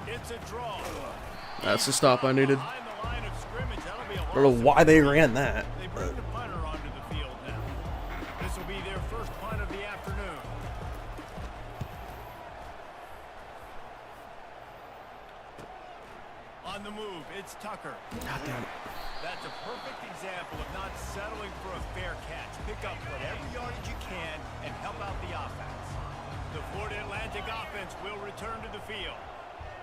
It's a draw. That's the stop I needed. Behind the line of scrimmage. That'll be a I don't know why they ran that. They bring the punter onto the field now. This will be their first punt of the afternoon. On the move, it's Tucker. God damn it. That's a perfect example of not settling for a fair catch. Pick up whatever yardage you can and help out the offense. The Florida Atlantic offense will return to the field.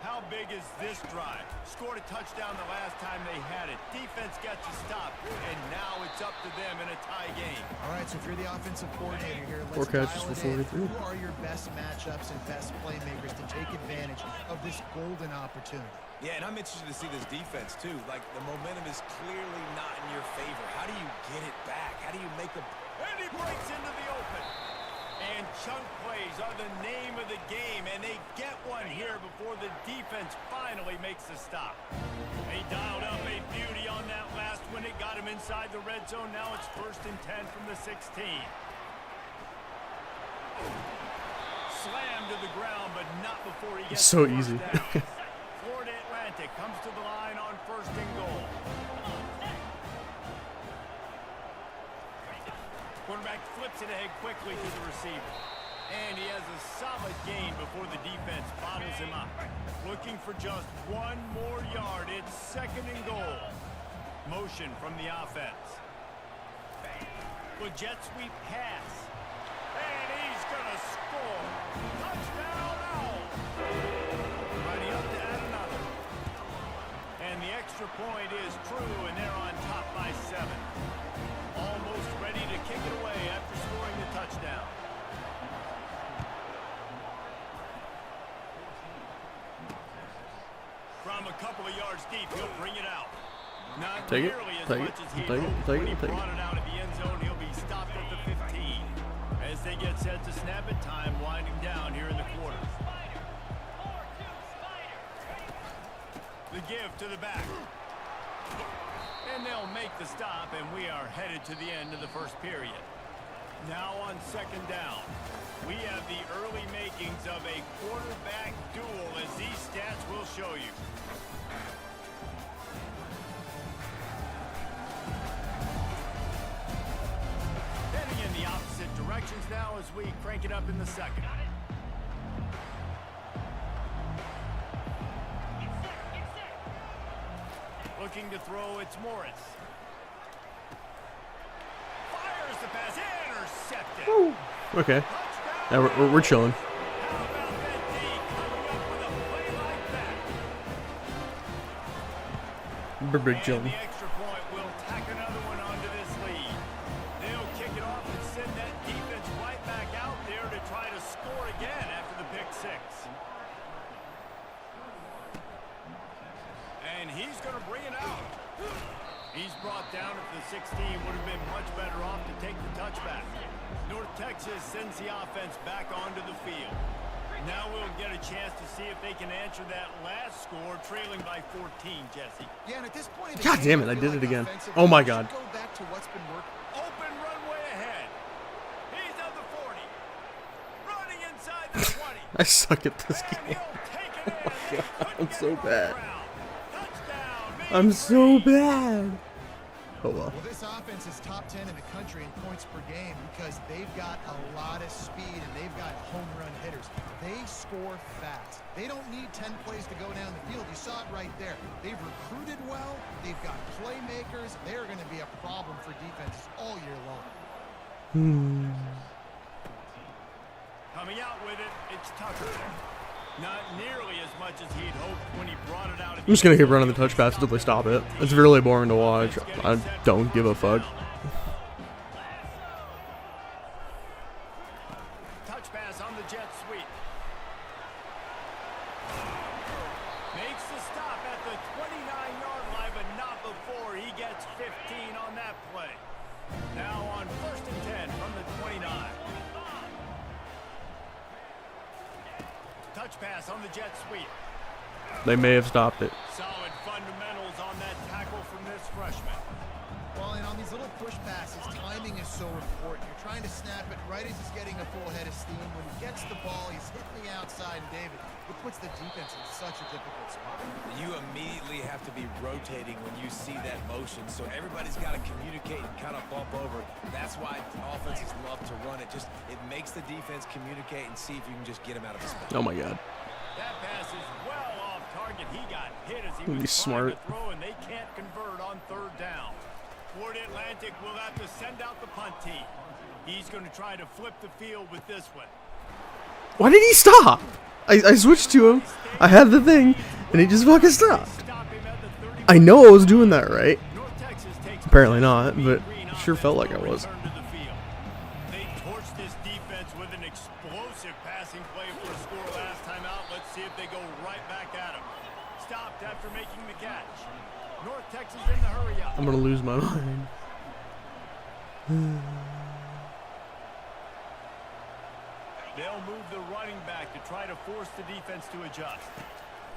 How big is this drive? Scored a touchdown the last time they had it. Defense gets a stop, and now it's up to them in a tie game. All right, so if you're the offensive coordinator here, let's 4 catches dial for it in. 43. Who are your best matchups and best playmakers to take advantage of this golden opportunity? Yeah, and I'm interested to see this defense, too. Like, the momentum is clearly not in your favor. How do you get it back? How do you make a... And he breaks into the open. And chunk plays are the name of the game, and they get one here before the defense finally makes a stop. They dialed up a beauty on that last one. It got him inside the red zone. Now it's 1st and 10 from the 16. Slammed to the ground, but not before he gets So the first easy. down. Florida Atlantic comes to the line on 1st and goal. Quarterback flips it ahead quickly to the receiver. And he has a solid gain before the defense bottles him up. Looking for just one more yard. It's 2nd and goal. Motion from the offense. With jet sweep pass. And he's going to score. Touchdown Owls. Ready up to add another. And the extra point is true, and they're on top by 7. Almost ready to kick it away after scoring the touchdown. From a couple of yards deep, he'll bring it out. Not Take it, nearly as take much it, as he take it, hoped. take When he it, take it. brought it out of the end zone, he'll be stopped at the 15. As they get set to snap it, time winding down here in the quarter. The give to the back. And they'll make the stop, and we are headed to the end of the first period. Now on 2nd down, we have the early makings of a quarterback duel, as these stats will show you. Heading in the opposite directions now as we crank it up in the 2nd. Looking to throw, it's Morris. Fires the pass, intercepted. Woo. Okay. Yeah, we're chilling. How about that D coming up with a play like that? Big And chilling. the extra point will tack another one onto this lead. They'll kick it off and send that defense right back out there to try to score again after the pick 6. And he's going to bring it out. He's brought down at the 16. Would have been much better off to take the touchback. North Texas sends the offense back onto the field. Now we'll get a chance to see if they can answer that last score, trailing by 14, Jesse. Yeah, and at this point in the God game, damn it, I feel did it like again. offensively, Oh my we should God. Go back to what's been working. Open runway ahead. He's at the 40. Running inside the 20. I suck at this And game. he'll take it in. He couldn't I'm get so it on the bad. ground. Touchdown, I'm Mean so Green. bad. Oh well. Well, this offense is top 10 in the country in points per game because they've got a lot of speed and they've got home run hitters. They score fast. They don't need 10 plays to go down the field. You saw it right there. They've recruited well. They've got playmakers. They're going to be a problem for defenses all year long. Coming out with it, it's Tucker. Not nearly as much as he'd hoped when he brought it out. I'm just gonna keep running the touch pass until they stop it. It's really boring to watch. I don't give a fuck. Touch pass on the jet sweep. Makes the stop at the 29-yard line, but not before he gets 15 on that play. Now on 1st and 10 from the 29. Touch pass on the jet sweep. They may have stopped it. Solid fundamentals on that tackle from this freshman. Well, and on these little push passes, timing is so important. You're trying to snap it right as he's getting a full head of steam. When he gets the ball, he's hitting the outside, and David, it puts the defense in such a difficult spot. You immediately have to be rotating when you see that motion, so everybody's got to communicate and kind of bump over. That's why offenses love to run it. It makes the defense communicate and see if you can just get him out of his spot. Oh my god. That pass is well off target. He got hit as he He's was smart. trying to throw, and they can't convert on 3rd down. Florida Atlantic will have to send out the punt team. He's going to try to flip the field with this one. Why did he stop? I switched to him. I had the thing, and he just fucking stopped. I know I was doing that right. Apparently not, but sure felt like I was. They torched this defense with an explosive passing play for a score last time out. Let's see if they go right back at him. Stopped after making the catch. North Texas in the hurry up. I'm gonna lose my mind. They'll move the running back to try to force the defense to adjust.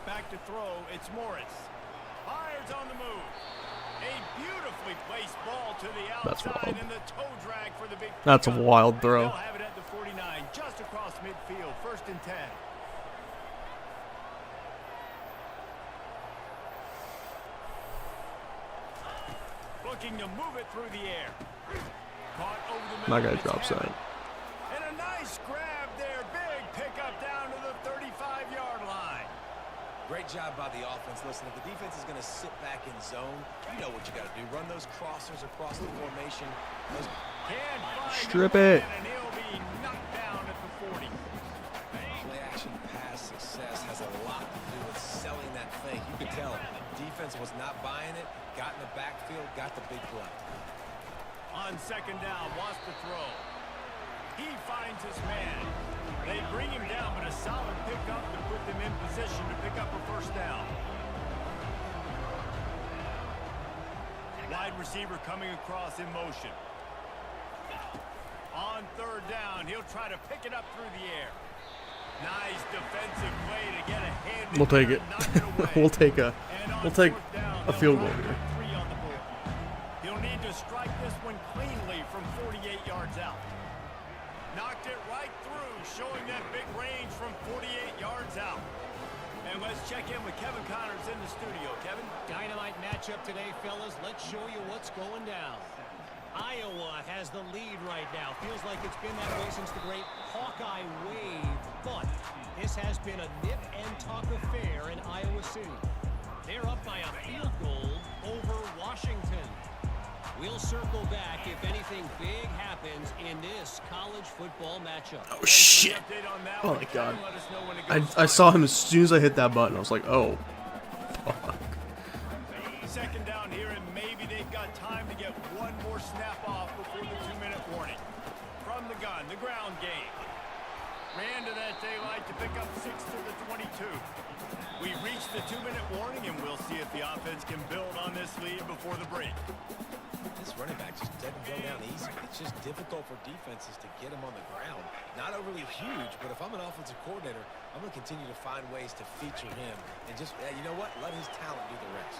Back to throw, it's Morris. Fires on the move. A beautifully placed ball to the That's outside wild. and the toe drag for the big That's a pickup. wild throw. They'll have it at the 49, just across midfield, 1st and 10. Looking to move it through the air. Caught over the middle. My guy It's drops Hammond. that. And a nice grab there. Big pickup down to the 35-yard line. Great job by the offense. Listen, if the defense is going to sit back in zone, you know what you got to do. Run those crossers across the formation. Can't find Strip him, it. And he'll be knocked down at the 40. Play action pass success has a lot to do with selling that thing. You could tell defense was not buying it, got in the backfield, got the big play. On 2nd down, wants to throw. He finds his man. They bring him down, but a solid pickup to put them in position to pick up a 1st down. Wide receiver coming across in motion. On 3rd down, he'll try to pick it up through the air. Nice defensive play to get ahead. We'll take it. We'll take a field goal here. He'll need to strike this one cleanly from 48 yards out. Knocked it right through, showing that big range from 48 yards out. And let's check in with Kevin Connors in the studio. Kevin? Dynamite matchup today, fellas. Let's show you what's going down. Iowa has the lead right now. Feels like it's been that way since the great Hawkeye wave. But this has been a nip and tuck affair in Iowa City. They're up by a field goal over Washington. We'll circle back if anything big happens in this college football matchup. Oh shit! Oh my god! I saw him as soon as I hit that button. I was like, oh, fuck. 2nd down here, and maybe they've got time to get one more snap off before the 2-minute warning. From the gun, the ground game. Ran to that daylight to pick up 6 to the 22. We reached the 2-minute warning, and we'll see if the offense can build on this lead before the break. This running back just doesn't go down easy. It's just difficult for defenses to get him on the ground. Not overly huge, but if I'm an offensive coordinator, I'm going to continue to find ways to feature him and just, you know what? Let his talent do the rest.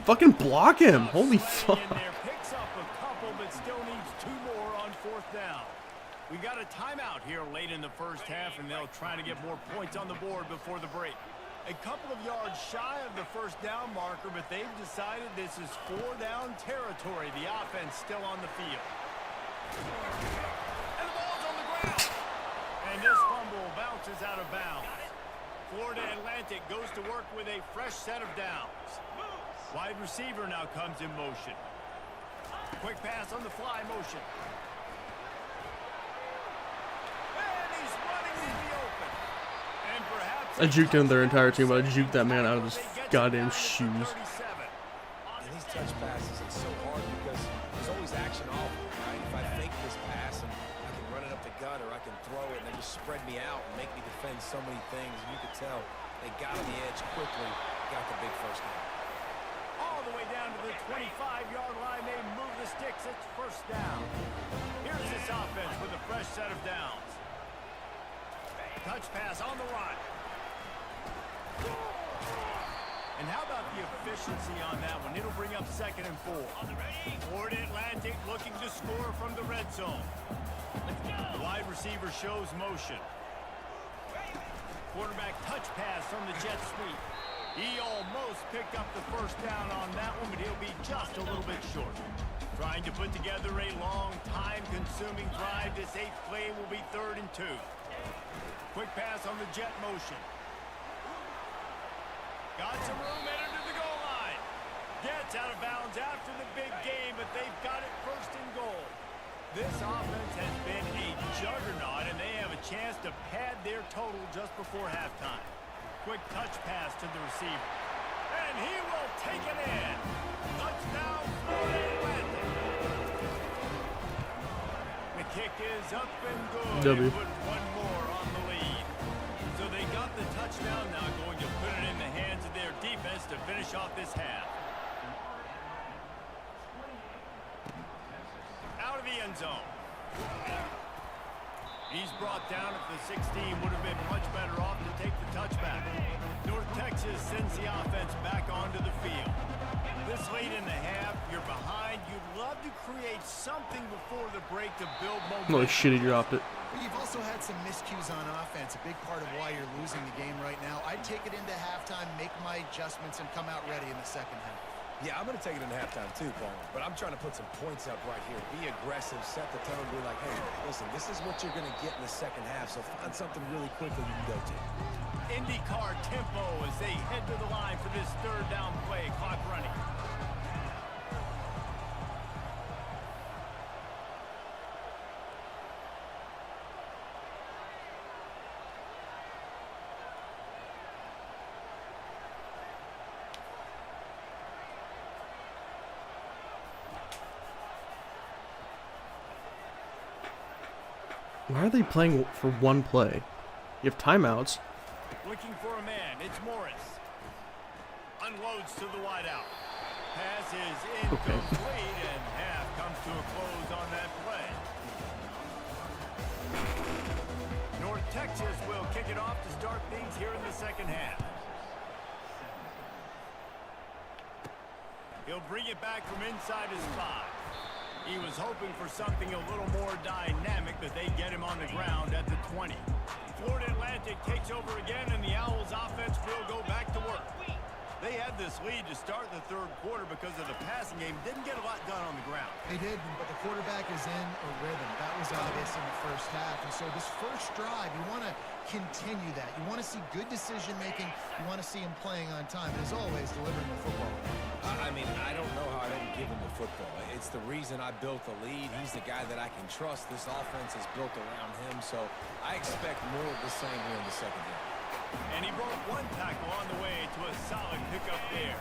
Fucking block him! Holy fuck! In there, picks up a couple, but still needs 2 more on 4th down. We got a timeout here late in the 1st half, and they'll try to get more points on the board before the break. A couple of yards shy of the first down marker, but they've decided this is 4-down territory. The offense still on the field. And the ball's on the ground. And this fumble bounces out of bounds. Florida Atlantic goes to work with a fresh set of downs. Wide receiver now comes in motion. Quick pass on the fly motion. And he's running in the open. And perhaps I juked in their entire team, but I juked that man out of his goddamn shoes. And these touch passes, it's so hard because there's always action off, right? If I fake this pass and I can run it up the gut or I can throw it and they just spread me out and make me defend so many things. And you could tell they got on the edge quickly, got the big first down. All the way down to the 25-yard line. They move the sticks. It's first down. Here's this offense with a fresh set of downs. Touch pass on the run. And how about the efficiency on that one? It'll bring up 2nd and 4. Florida Atlantic looking to score from the red zone. The wide receiver shows motion. Quarterback touch pass from the jet sweep. He almost picked up the first down on that one, but he'll be just a little bit short. Trying to put together a long, time-consuming drive. This 8th play will be 3rd and 2. Quick pass on the jet motion. Got some room headed to the goal line. Gets out of bounds after the big game, but they've got it 1st and goal. This offense has been a juggernaut, and they have a chance to pad their total just before halftime. Quick touch pass to the receiver. And he will take it in. Touchdown, Florida Atlantic. The kick is up and good. W. Put one more on the lead. So they got the touchdown, now going to put it in the hands of their defense to finish off this half. Out of the end zone. He's brought down at the 16. Would have been much better off to take the touchback. North Texas sends the offense back onto the field. This late in the half, you're behind. You'd love to create something before the break to build momentum. Holy shit, he dropped it. But you've also had some miscues on offense, a big part of why you're losing the game right now. I'd take it into halftime, make my adjustments, and come out ready in the second half. Yeah, I'm going to take it into halftime too, Paul. But I'm trying to put some points up right here. Be aggressive, set the tone, be like, hey, listen, this is what you're going to get in the second half, so find something really quickly you can go to. IndyCar tempo as they head to the line for this 3rd down play. Clock running. Why are they playing for one play? You have timeouts. Looking for a man. It's Morris. Unloads to the wideout. Pass is incomplete, and half comes to a close on that play. North Texas will kick it off to start things here in the second half. He'll bring it back from inside his 5. He was hoping for something a little more dynamic, but they get him on the ground at the 20. Florida Atlantic takes over again, and the Owls offense will go back to work. They had this lead to start the 3rd quarter because of the passing game. Didn't get a lot done on the ground. They did, but the quarterback is in a rhythm. That was obvious in the first half. And so this first drive, you want to continue that. You want to see good decision-making. You want to see him playing on time. And as always, delivering the football. I mean, I don't know how I didn't give him the football. It's the reason I built the lead. He's the guy that I can trust. This offense is built around him, so I expect more of the same here in the second half. And he broke one tackle on the way to a solid pickup there.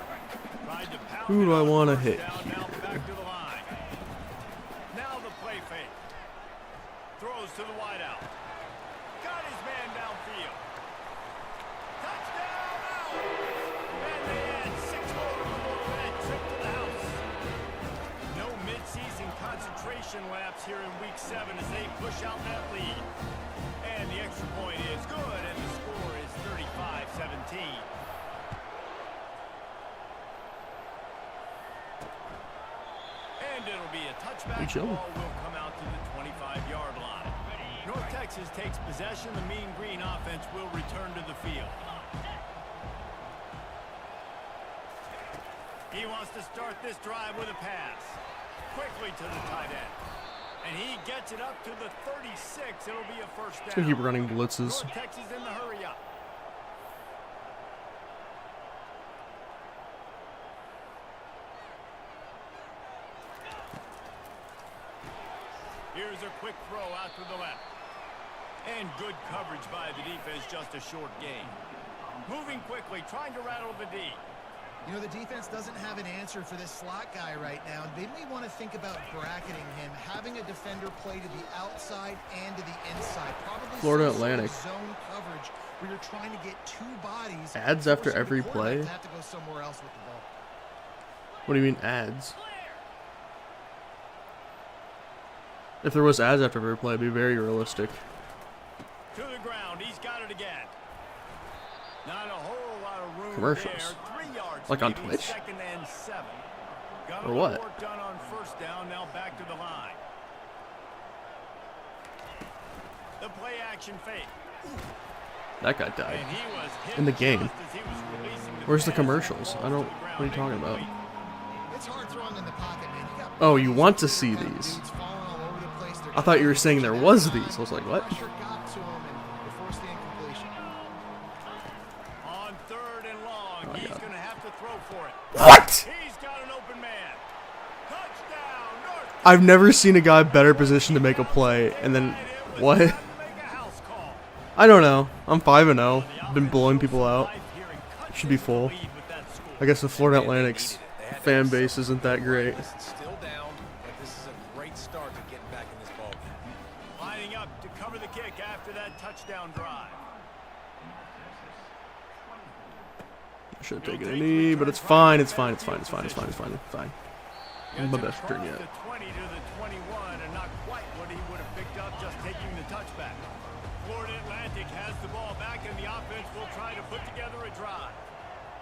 Tried to pound Who do I want to hit? down, now back to the line. Now the play fake. Throws to the wideout. Got his man downfield. Touchdown Owls! And they add 6 more for that trip to the house. No midseason concentration laps here in week 7 as they push out that lead. And the extra point is good, and the score is 35-17. And it'll be a touchback. The ball will come out to the 25-yard line. North Texas takes possession. The Mean Green offense will return to the field. He wants to start this drive with a pass. Quickly to the tight end. And he gets it up to the 36. It'll be a first down. Just gonna keep running blitzes. North Texas in the hurry up. Here's a quick throw out to the left. And good coverage by the defense, just a short gain. Moving quickly, trying to rattle the D. You know, the defense doesn't have an answer for this slot guy right now. They may want to think about bracketing him, having a defender play to the outside and to the inside. Probably Florida some sort of Atlantic. zone coverage where you're trying to get two bodies. Ads after forcing the every quarterback play? to have to go somewhere else with the ball. What do you mean ads? If there was ads after every play, it'd be very realistic. To the ground, he's got it again. Not a whole lot of room Commercials. there. 3 yards, Like on maybe, Twitch? 2nd and 7. Got Or a what? lot of work done on first down, now back to the line. The play action fake. That guy died. And he was hit In the game. just as he was releasing Where's the pass. commercials? I don't. Falls to the What are you ground, talking about? incomplete. It's hard throwing in the pocket, man. You got Oh, you bodies want to that see are these. dudes falling all over the place. They're I thought you were trying saying to there catch was that these. I was like, what? Pressure got to him and they forced the incompletion. On 3rd and long, Oh, he's God. going to have to throw for it. What? He's got an open man. Touchdown, North. I've never seen a guy better positioned to make a play, and then what? Time to make a house call. I don't know. I'm 5-0. Been blowing people out. Should be full. I guess the Florida Atlantic's fan base isn't that great. Still down, but this is a great start to getting back in this ball game. Lining up to cover the kick after that touchdown drive. Should have taken a knee, but it's fine. It's fine. It's fine. It's fine. It's fine. It's fine. It's fine. Gets My best across return yet. the 20 to the 21, and not quite what he would have picked up just taking the touchback. Florida Atlantic has the ball back, and the offense will try to put together a drive.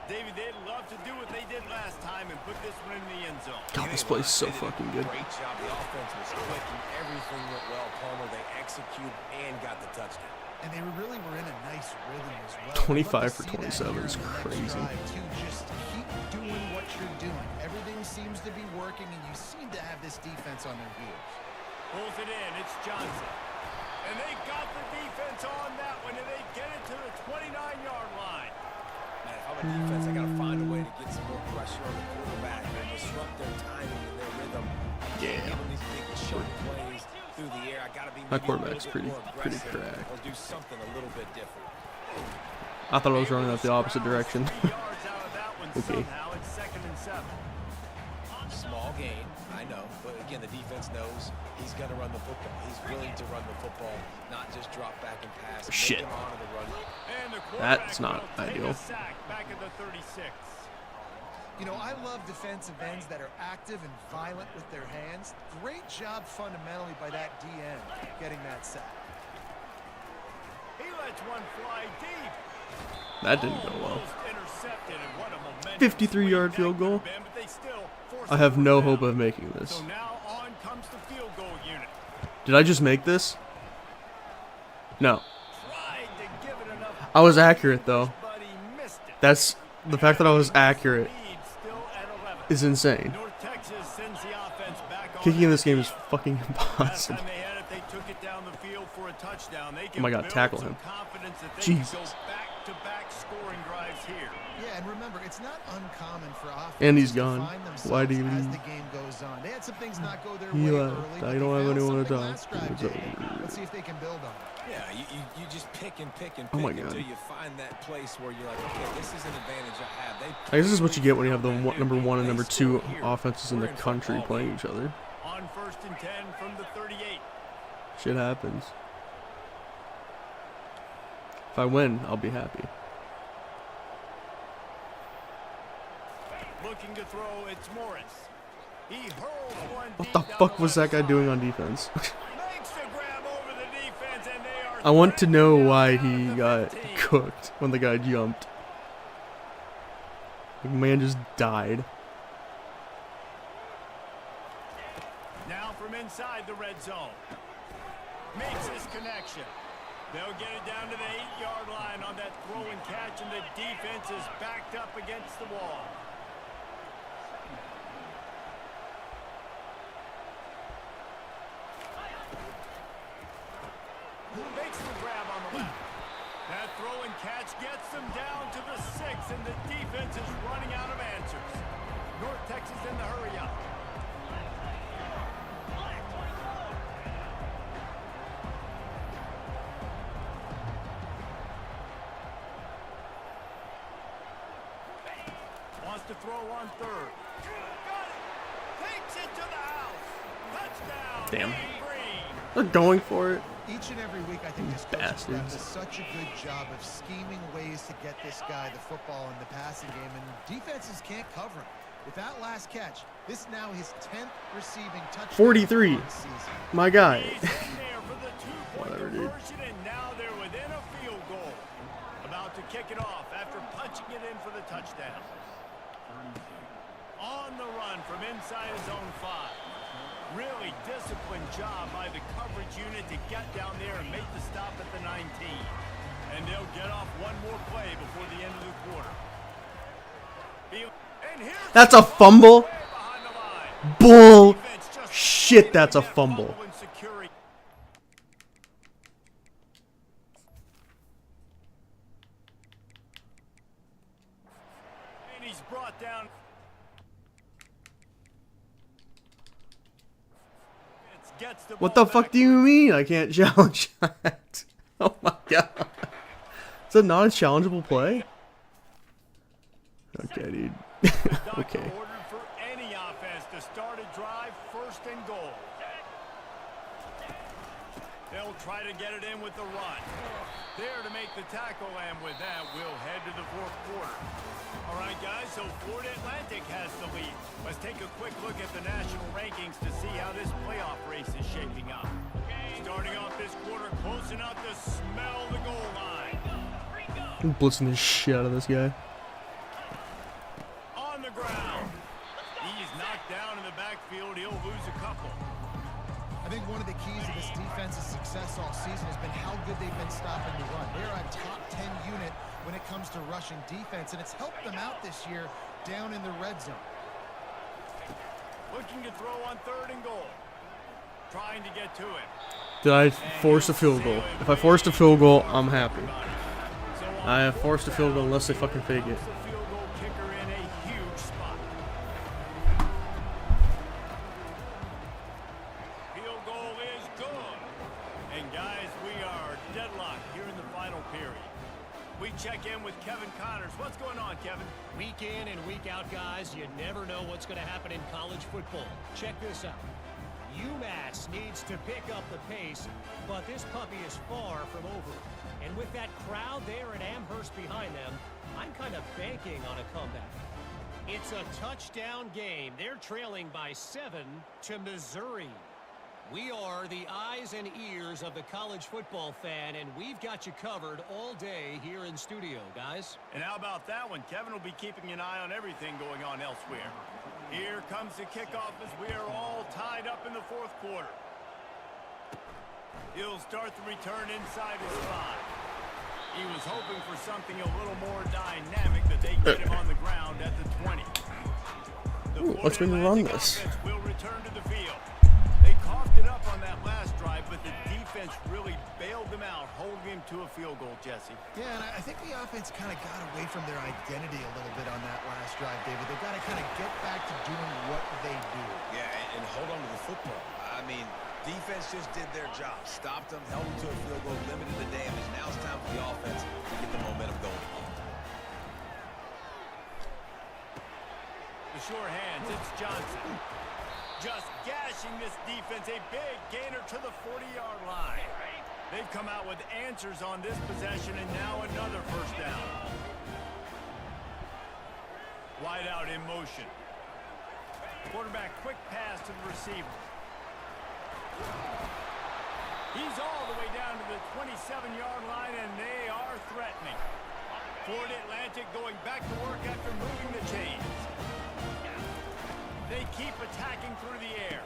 David, they'd love to do what they did last time and put this one in the end zone. God, this play's so fucking good. Great job. The offense was clicking. Everything went well. Palmer, they executed and got the touchdown. And they really were in a nice rhythm as well. 25 for I'd love to see that 27 here is in the next crazy. drive, too. Just keep doing what you're doing. Everything seems to be working, and you seem to have this defense on their heels. Pulls it in. It's Johnson. And they got the defense on that one, and they get it to the 29-yard line. Man, if I'm a defense, I got to find a way to get some more pressure on the quarterback and disrupt their timing and their rhythm. Yeah. Give them these big short plays through the air. I got to be My maybe a quarterback's little bit pretty more aggressive cracked. or do something a little bit different. I thought I was running up the opposite direction. 3 yards out of that one Okay. somehow. It's 2nd and 7. Small gain, I know, but again, the defense knows he's going to run the football. He's willing to run the football, not just drop back and pass. Shit. Make him honor the run. And the quarterback That's not will take ideal. a sack back at the 36. You know, I love defensive ends that are active and violent with their hands. Great job fundamentally by that DN getting that sack. He lets one fly deep. That didn't go well. Almost intercepted, and what a momentum 53-yard swing field that goal. could have been, but they still force I a have no fourth hope down. of making this. So now on comes the field goal unit. Did I just make this? No. Tried to give it enough, I was accurate, though. but he missed it. That's the fact that I was accurate Lead still at 11. is insane. North Texas sends the offense back on Kicking in this game is field. fucking Last impossible. time they had it, they took it down the field for a touchdown. They Oh my God, can tackle build him. some confidence that they Jesus. can go back-to-back scoring drives here. Yeah, and remember, it's not uncommon for offenses And he's to gone. find Why do themselves you as leave? the game goes on. They had some things not go their He way left. early, I but they don't have found anyone to something talk last to. drive, It's Dave. over. Let's see if they can build on it. Yeah, you just pick and pick and Oh pick my God. until you find that place where you're like, okay, this is an advantage I have. They I guess this is what you get when you have the number 1 and number 2 offenses in the country playing each other. On 1st and 10 from the 38. Shit happens. If I win, I'll be happy. Looking to throw, it's Morris. He hurls one What deep the down fuck was that left guy side. doing on defense? Makes the grab over the defense, and they are I want to know why threatening he down got the 15. cooked when the guy jumped. The man just died. Now from inside the red zone. Makes his connection. They'll get it down to the 8-yard line on that throw and catch, and the defense is backed up against the wall. throw and catch gets them down to the 6, and the defense is running out of answers. North Texas in the hurry up. Wants to throw on 3rd. Got it. Takes it to the house. Touchdown. Damn. Green. They're going for it. Each and every week, I think this coaching staff Bastards. does such a good job of scheming ways to get this guy the football in the passing game, and defenses can't cover him. With that last catch, this is now his 10th receiving touchdown 43. of the season. My guy. He's in there for the 2-point Whatever, dude. conversion, and now they're within a field goal. About to kick it off after punching it in for the touchdown. On the run from inside his own 5. Really disciplined job by the coverage unit to get down there and make the stop at the 19. And they'll get off one more play before the end of the quarter. And here's That's a fumble. way behind the line. Bull. Defense just Shit, that's a that fumble. and securing. And he's brought down. Gets What ball the fuck back do you mean I can't challenge that? Oh my god. Is that not a challengeable play? Okay, dude. Okay. Ordered for any offense to start a drive, 1st and goal. They'll try to get it in with the run. There to make the tackle, and with that, we'll head to the 4th quarter. All right, guys, so Florida Atlantic has the lead. Let's take a quick look at the national rankings to see how this playoff race is shaping up. Starting off this quarter, close enough to smell the goal line. I'm blitzing the shit out of this guy. On the ground. He's knocked down in the backfield. He'll lose a couple. I think one of the keys to this defense's success all season has been how good they've been stopping the run. They're a top 10 unit when it comes to rushing defense, and it's helped them out this year down in the red zone. Looking to throw on 3rd and goal. Trying to get to it. Did I force a field goal? If I forced a field goal, I'm happy. So I have forced a field goal unless they fucking fake it. the field goal kicker in a huge spot. Field goal is good. And guys, we are deadlocked here in the final period. We check in with Kevin Connors. What's going on, Kevin? Week in and week out, guys, you never know what's going to happen in college football. Check this out. UMass needs to pick up the pace, but this puppy is far from over. And with that crowd there at Amherst behind them, I'm kind of banking on a comeback. It's a touchdown game. They're trailing by 7 to Missouri. We are the eyes and ears of the college football fan, and we've got you covered all day here in studio, guys. And how about that one? Kevin will be keeping an eye on everything going on elsewhere. Here comes the kickoff as we are all tied up in the 4th quarter. He'll start the return inside his 5. He was hoping for something a little more dynamic that they get him on the ground at the 20. Ooh, let's bring the run this. Will return to the field. They coughed it up on that last drive, but the defense really bailed them out, holding him to a field goal, Jesse. Yeah, and I think the offense kind of got away from their identity a little bit on that last drive, David. They've got to kind of get back to doing what they do. Yeah, and hold on to the football. I mean, defense just did their job. Stopped them, held them to a field goal, limited the damage. Now it's time for the offense to get the momentum going. The sure hands, it's Johnson. Just gashing this defense, a big gainer to the 40-yard line. They've come out with answers on this possession, and now another 1st down. Wide out in motion. Quarterback quick pass to the receiver. He's all the way down to the 27-yard line, and they are threatening. Florida Atlantic going back to work after moving the chains. They keep attacking through the air.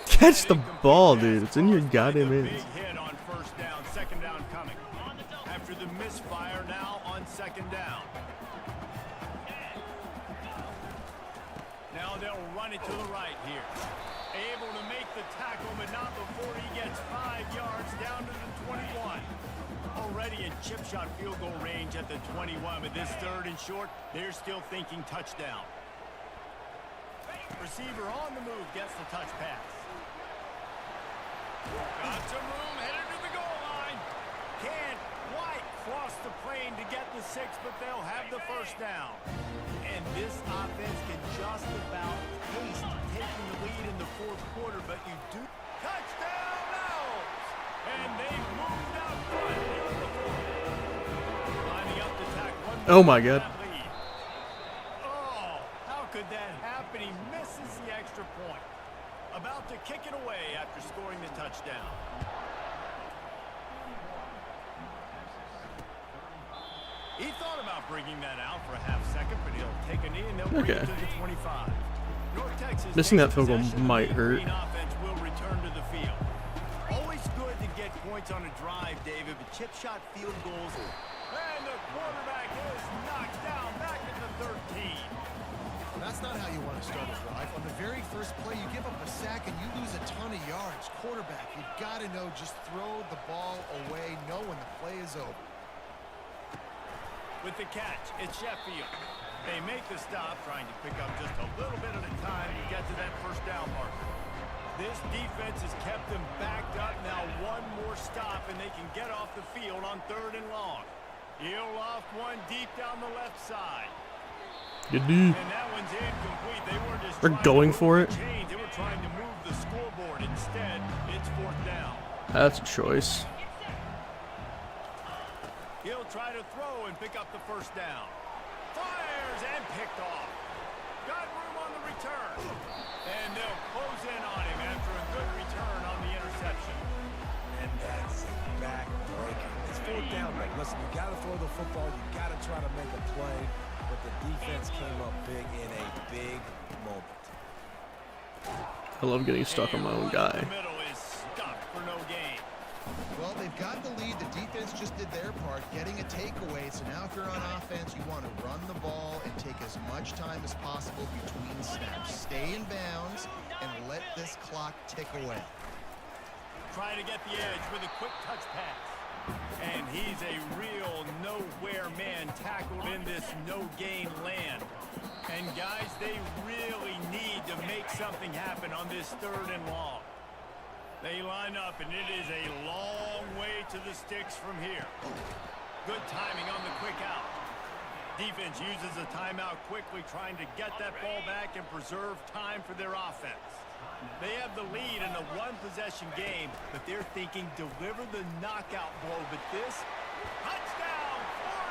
Catch the ball, dude. It's in your goddamn hands. Big hit on 1st down, 2nd down coming. After the misfire, now on 2nd down. Now they'll run it to the right here. Able to make the tackle, but not before he gets 5 yards down to the 21. already in chip shot field goal range at the 21. With this 3rd and short, they're still thinking touchdown. Receiver on the move gets the touch pass. Got some room, headed to the goal line. Can't quite cross the plane to get the 6, but they'll have the 1st down. And this offense can just about taste taking the lead in the 4th quarter, but you do. Touchdown now! And they moved out front here in the 4th. Lining up to tack one. Oh my God. Oh, how could that happen? He misses the extra point. About to kick it away after scoring the touchdown. He thought about bringing that out for a half second, but he'll take a knee and they'll bring it to the 25. North Texas Missing that field goal might hurt. Offense will return to the field. Always good to get points on a drive, David, but chip shot field goals. And the quarterback is knocked down back at the 13. That's not how you want to start a drive. On the very first play, you give up a sack and you lose a ton of yards. Quarterback, you've got to know, just throw the ball away, know when the play is over. With the catch, it's Sheffield. They make the stop, trying to pick up just a little bit at a time to get to that 1st down marker. This defense has kept them backed up. Now one more stop, and they can get off the field on 3rd and long. He'll loft one deep down the left side. Good D. And that one's incomplete. They weren't just They're going for it. They were trying to move the scoreboard. Instead, it's 4th down. That's a choice. He'll try to throw and pick up the 1st down. Fires and picked off. Got room on the return. And they'll close in on him after a good return on the interception. And that's back-breaking. It's 4th down, but listen, you got to throw the football. You got to try to make a play. But the defense came up big in a big moment. I love getting stuck on my own guy. The middle is stuck for no gain. Well, they've got the lead. The defense just did their part, getting a takeaway. So now if you're on offense, you want to run the ball and take as much time as possible between snaps. Stay in bounds and let this clock tick away. Trying to get the edge with a quick touch pass. And he's a real nowhere man tackled in this no-gain land. And guys, they really need to make something happen on this 3rd and long. They line up, and it is a long way to the sticks from here. Good timing on the quick out. Defense uses a timeout quickly, trying to get that ball back and preserve time for their offense. They have the lead in a one-possession game, but they're thinking deliver the knockout blow. But this, touchdown,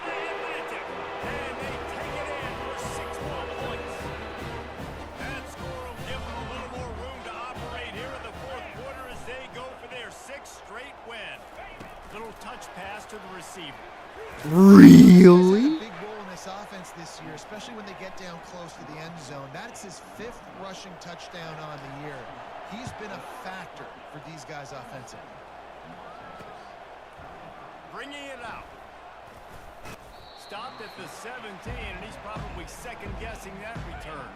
Florida Atlantic, and they take it in for 6 more points. That score will give them a little more room to operate here in the 4th quarter as they go for their 6th straight win. Little touch pass to the receiver. Really? Big role in this offense this year, especially when they get down close to the end zone. That's his 5th rushing touchdown on the year. He's been a factor for these guys offensively. Bringing it out. Stopped at the 17, and he's probably second-guessing that return.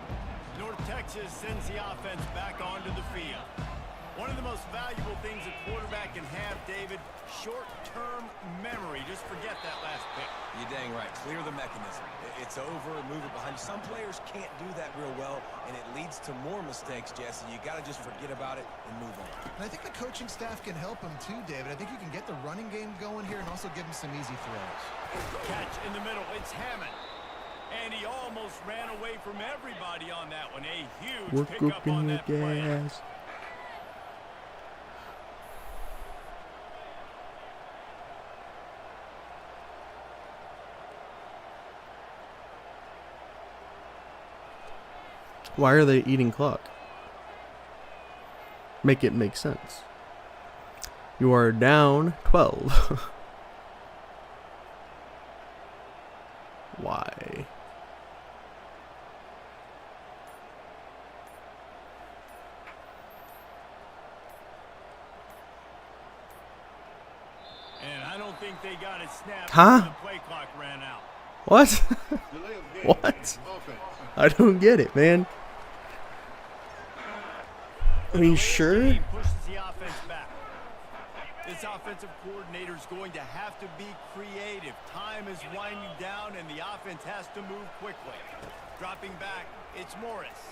North Texas sends the offense back onto the field. One of the most valuable things a quarterback can have, David, short-term memory. Just forget that last pick. You're dang right. Clear the mechanism. It's over, move it behind you. Some players can't do that real well, and it leads to more mistakes, Jesse. You got to just forget about it and move on. And I think the coaching staff can help him too, David. I think you can get the running game going here and also give him some easy throws. Catch in the middle. It's Hammond. And he almost ran away from everybody on that one. A huge Work pickup up in on the that play. gas. Why are they eating clock? Make it make sense. You are down 12. Why? And I don't think they got it snapped. Huh? The play clock ran out. What? What? I don't get it, man. Are you sure? Pushes the offense back. This offensive coordinator is going to have to be creative. Time is winding down, and the offense has to move quickly. Dropping back, it's Morris.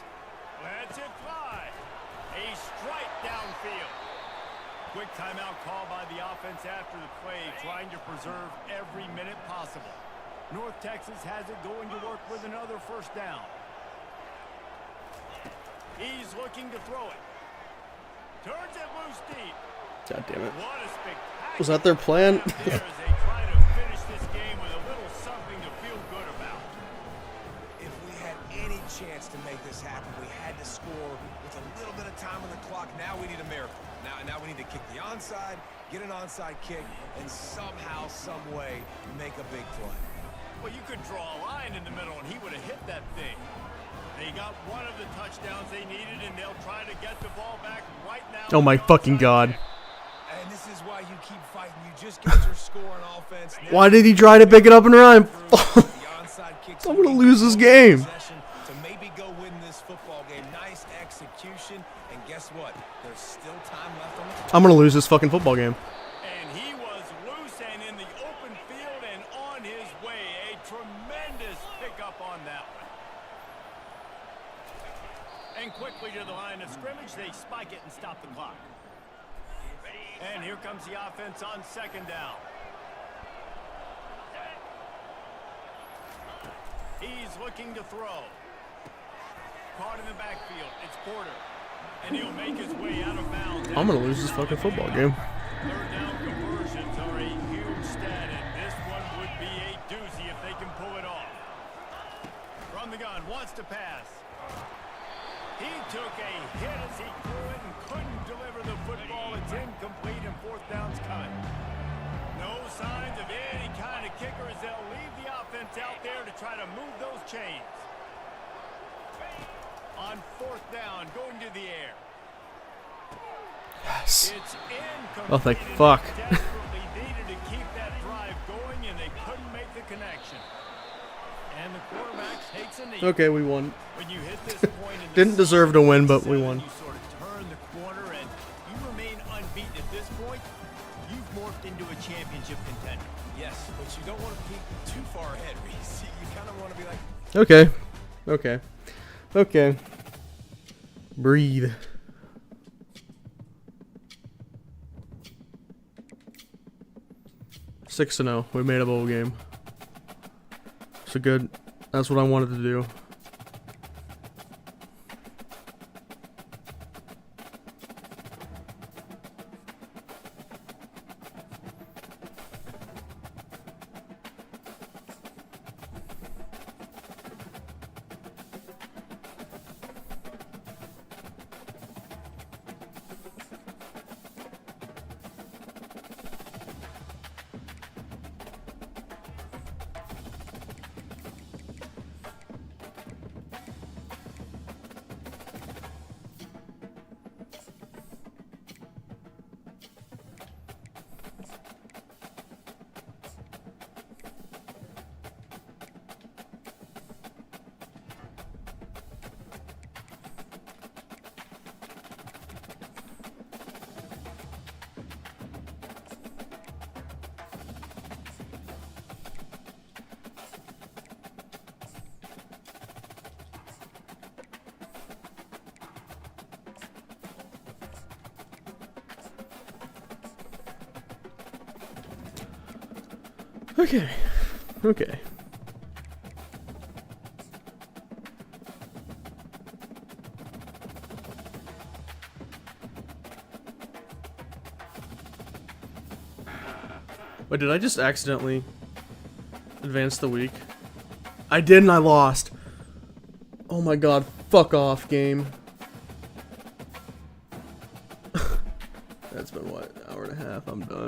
Lets it fly. A strike downfield. Quick timeout call by the offense after the play, trying to preserve every minute possible. North Texas has it going to work with another first down. He's looking to throw it. Turns it loose deep. God damn it. What a spectacular Was that their plan? there as they try to finish this game with a little something to feel good about. If we had any chance to make this happen, we had to score with a little bit of time on the clock. Now we need a miracle. Now we need to kick the onside, get an onside kick, and somehow, some way, make a big play. Well, you could draw a line in the middle, and he would have hit that thing. They got one of the touchdowns they needed, and they'll try to get the ball back right now. Oh my fucking god. And this is why you keep fighting. You just get your score on offense. Now Why did he try to pick it up and run? the onside kicks I'm gonna lose this game. to maybe go win this football game. Nice execution, and guess what? There's still time left on the clock. I'm gonna lose this fucking football game. And he was loose and in the open field and on his way. A tremendous pickup on that one. And quickly to the line of scrimmage, they spike it and stop the clock. And here comes the offense on second down. He's looking to throw. Caught in the backfield. It's Porter. And he'll make his way out of bounds. I'm gonna lose this fucking football game. Third down conversions are a huge stat, and this one would be a doozy if they can pull it off. From the gun, wants to pass. He took a hit as he threw it and couldn't deliver the football. It's incomplete and fourth down's cut. No signs of any kind of kicker as they'll leave the offense out there to try to move those chains. On fourth down, going to the air. Yes. It's incomplete. Oh, thank fuck. Desperately needed to keep that drive going, and they couldn't make the connection. And the quarterback takes a knee. Okay, we won. When you hit this point in the Didn't deserve to win, but we won. You sort of turn the corner, and you remain unbeaten at this point. You've morphed into a championship contender. Yes, but you don't want to peek too far ahead, Reese. You kind of want to be like, Okay. Okay. Okay. Breathe. Six 6-0. We made a bowl game. So good. That's what I wanted to do. Okay. Okay. Wait, did I just accidentally advance the week? I did and I lost. Oh my god, fuck off, game. That's been what, an hour and a half, I'm done.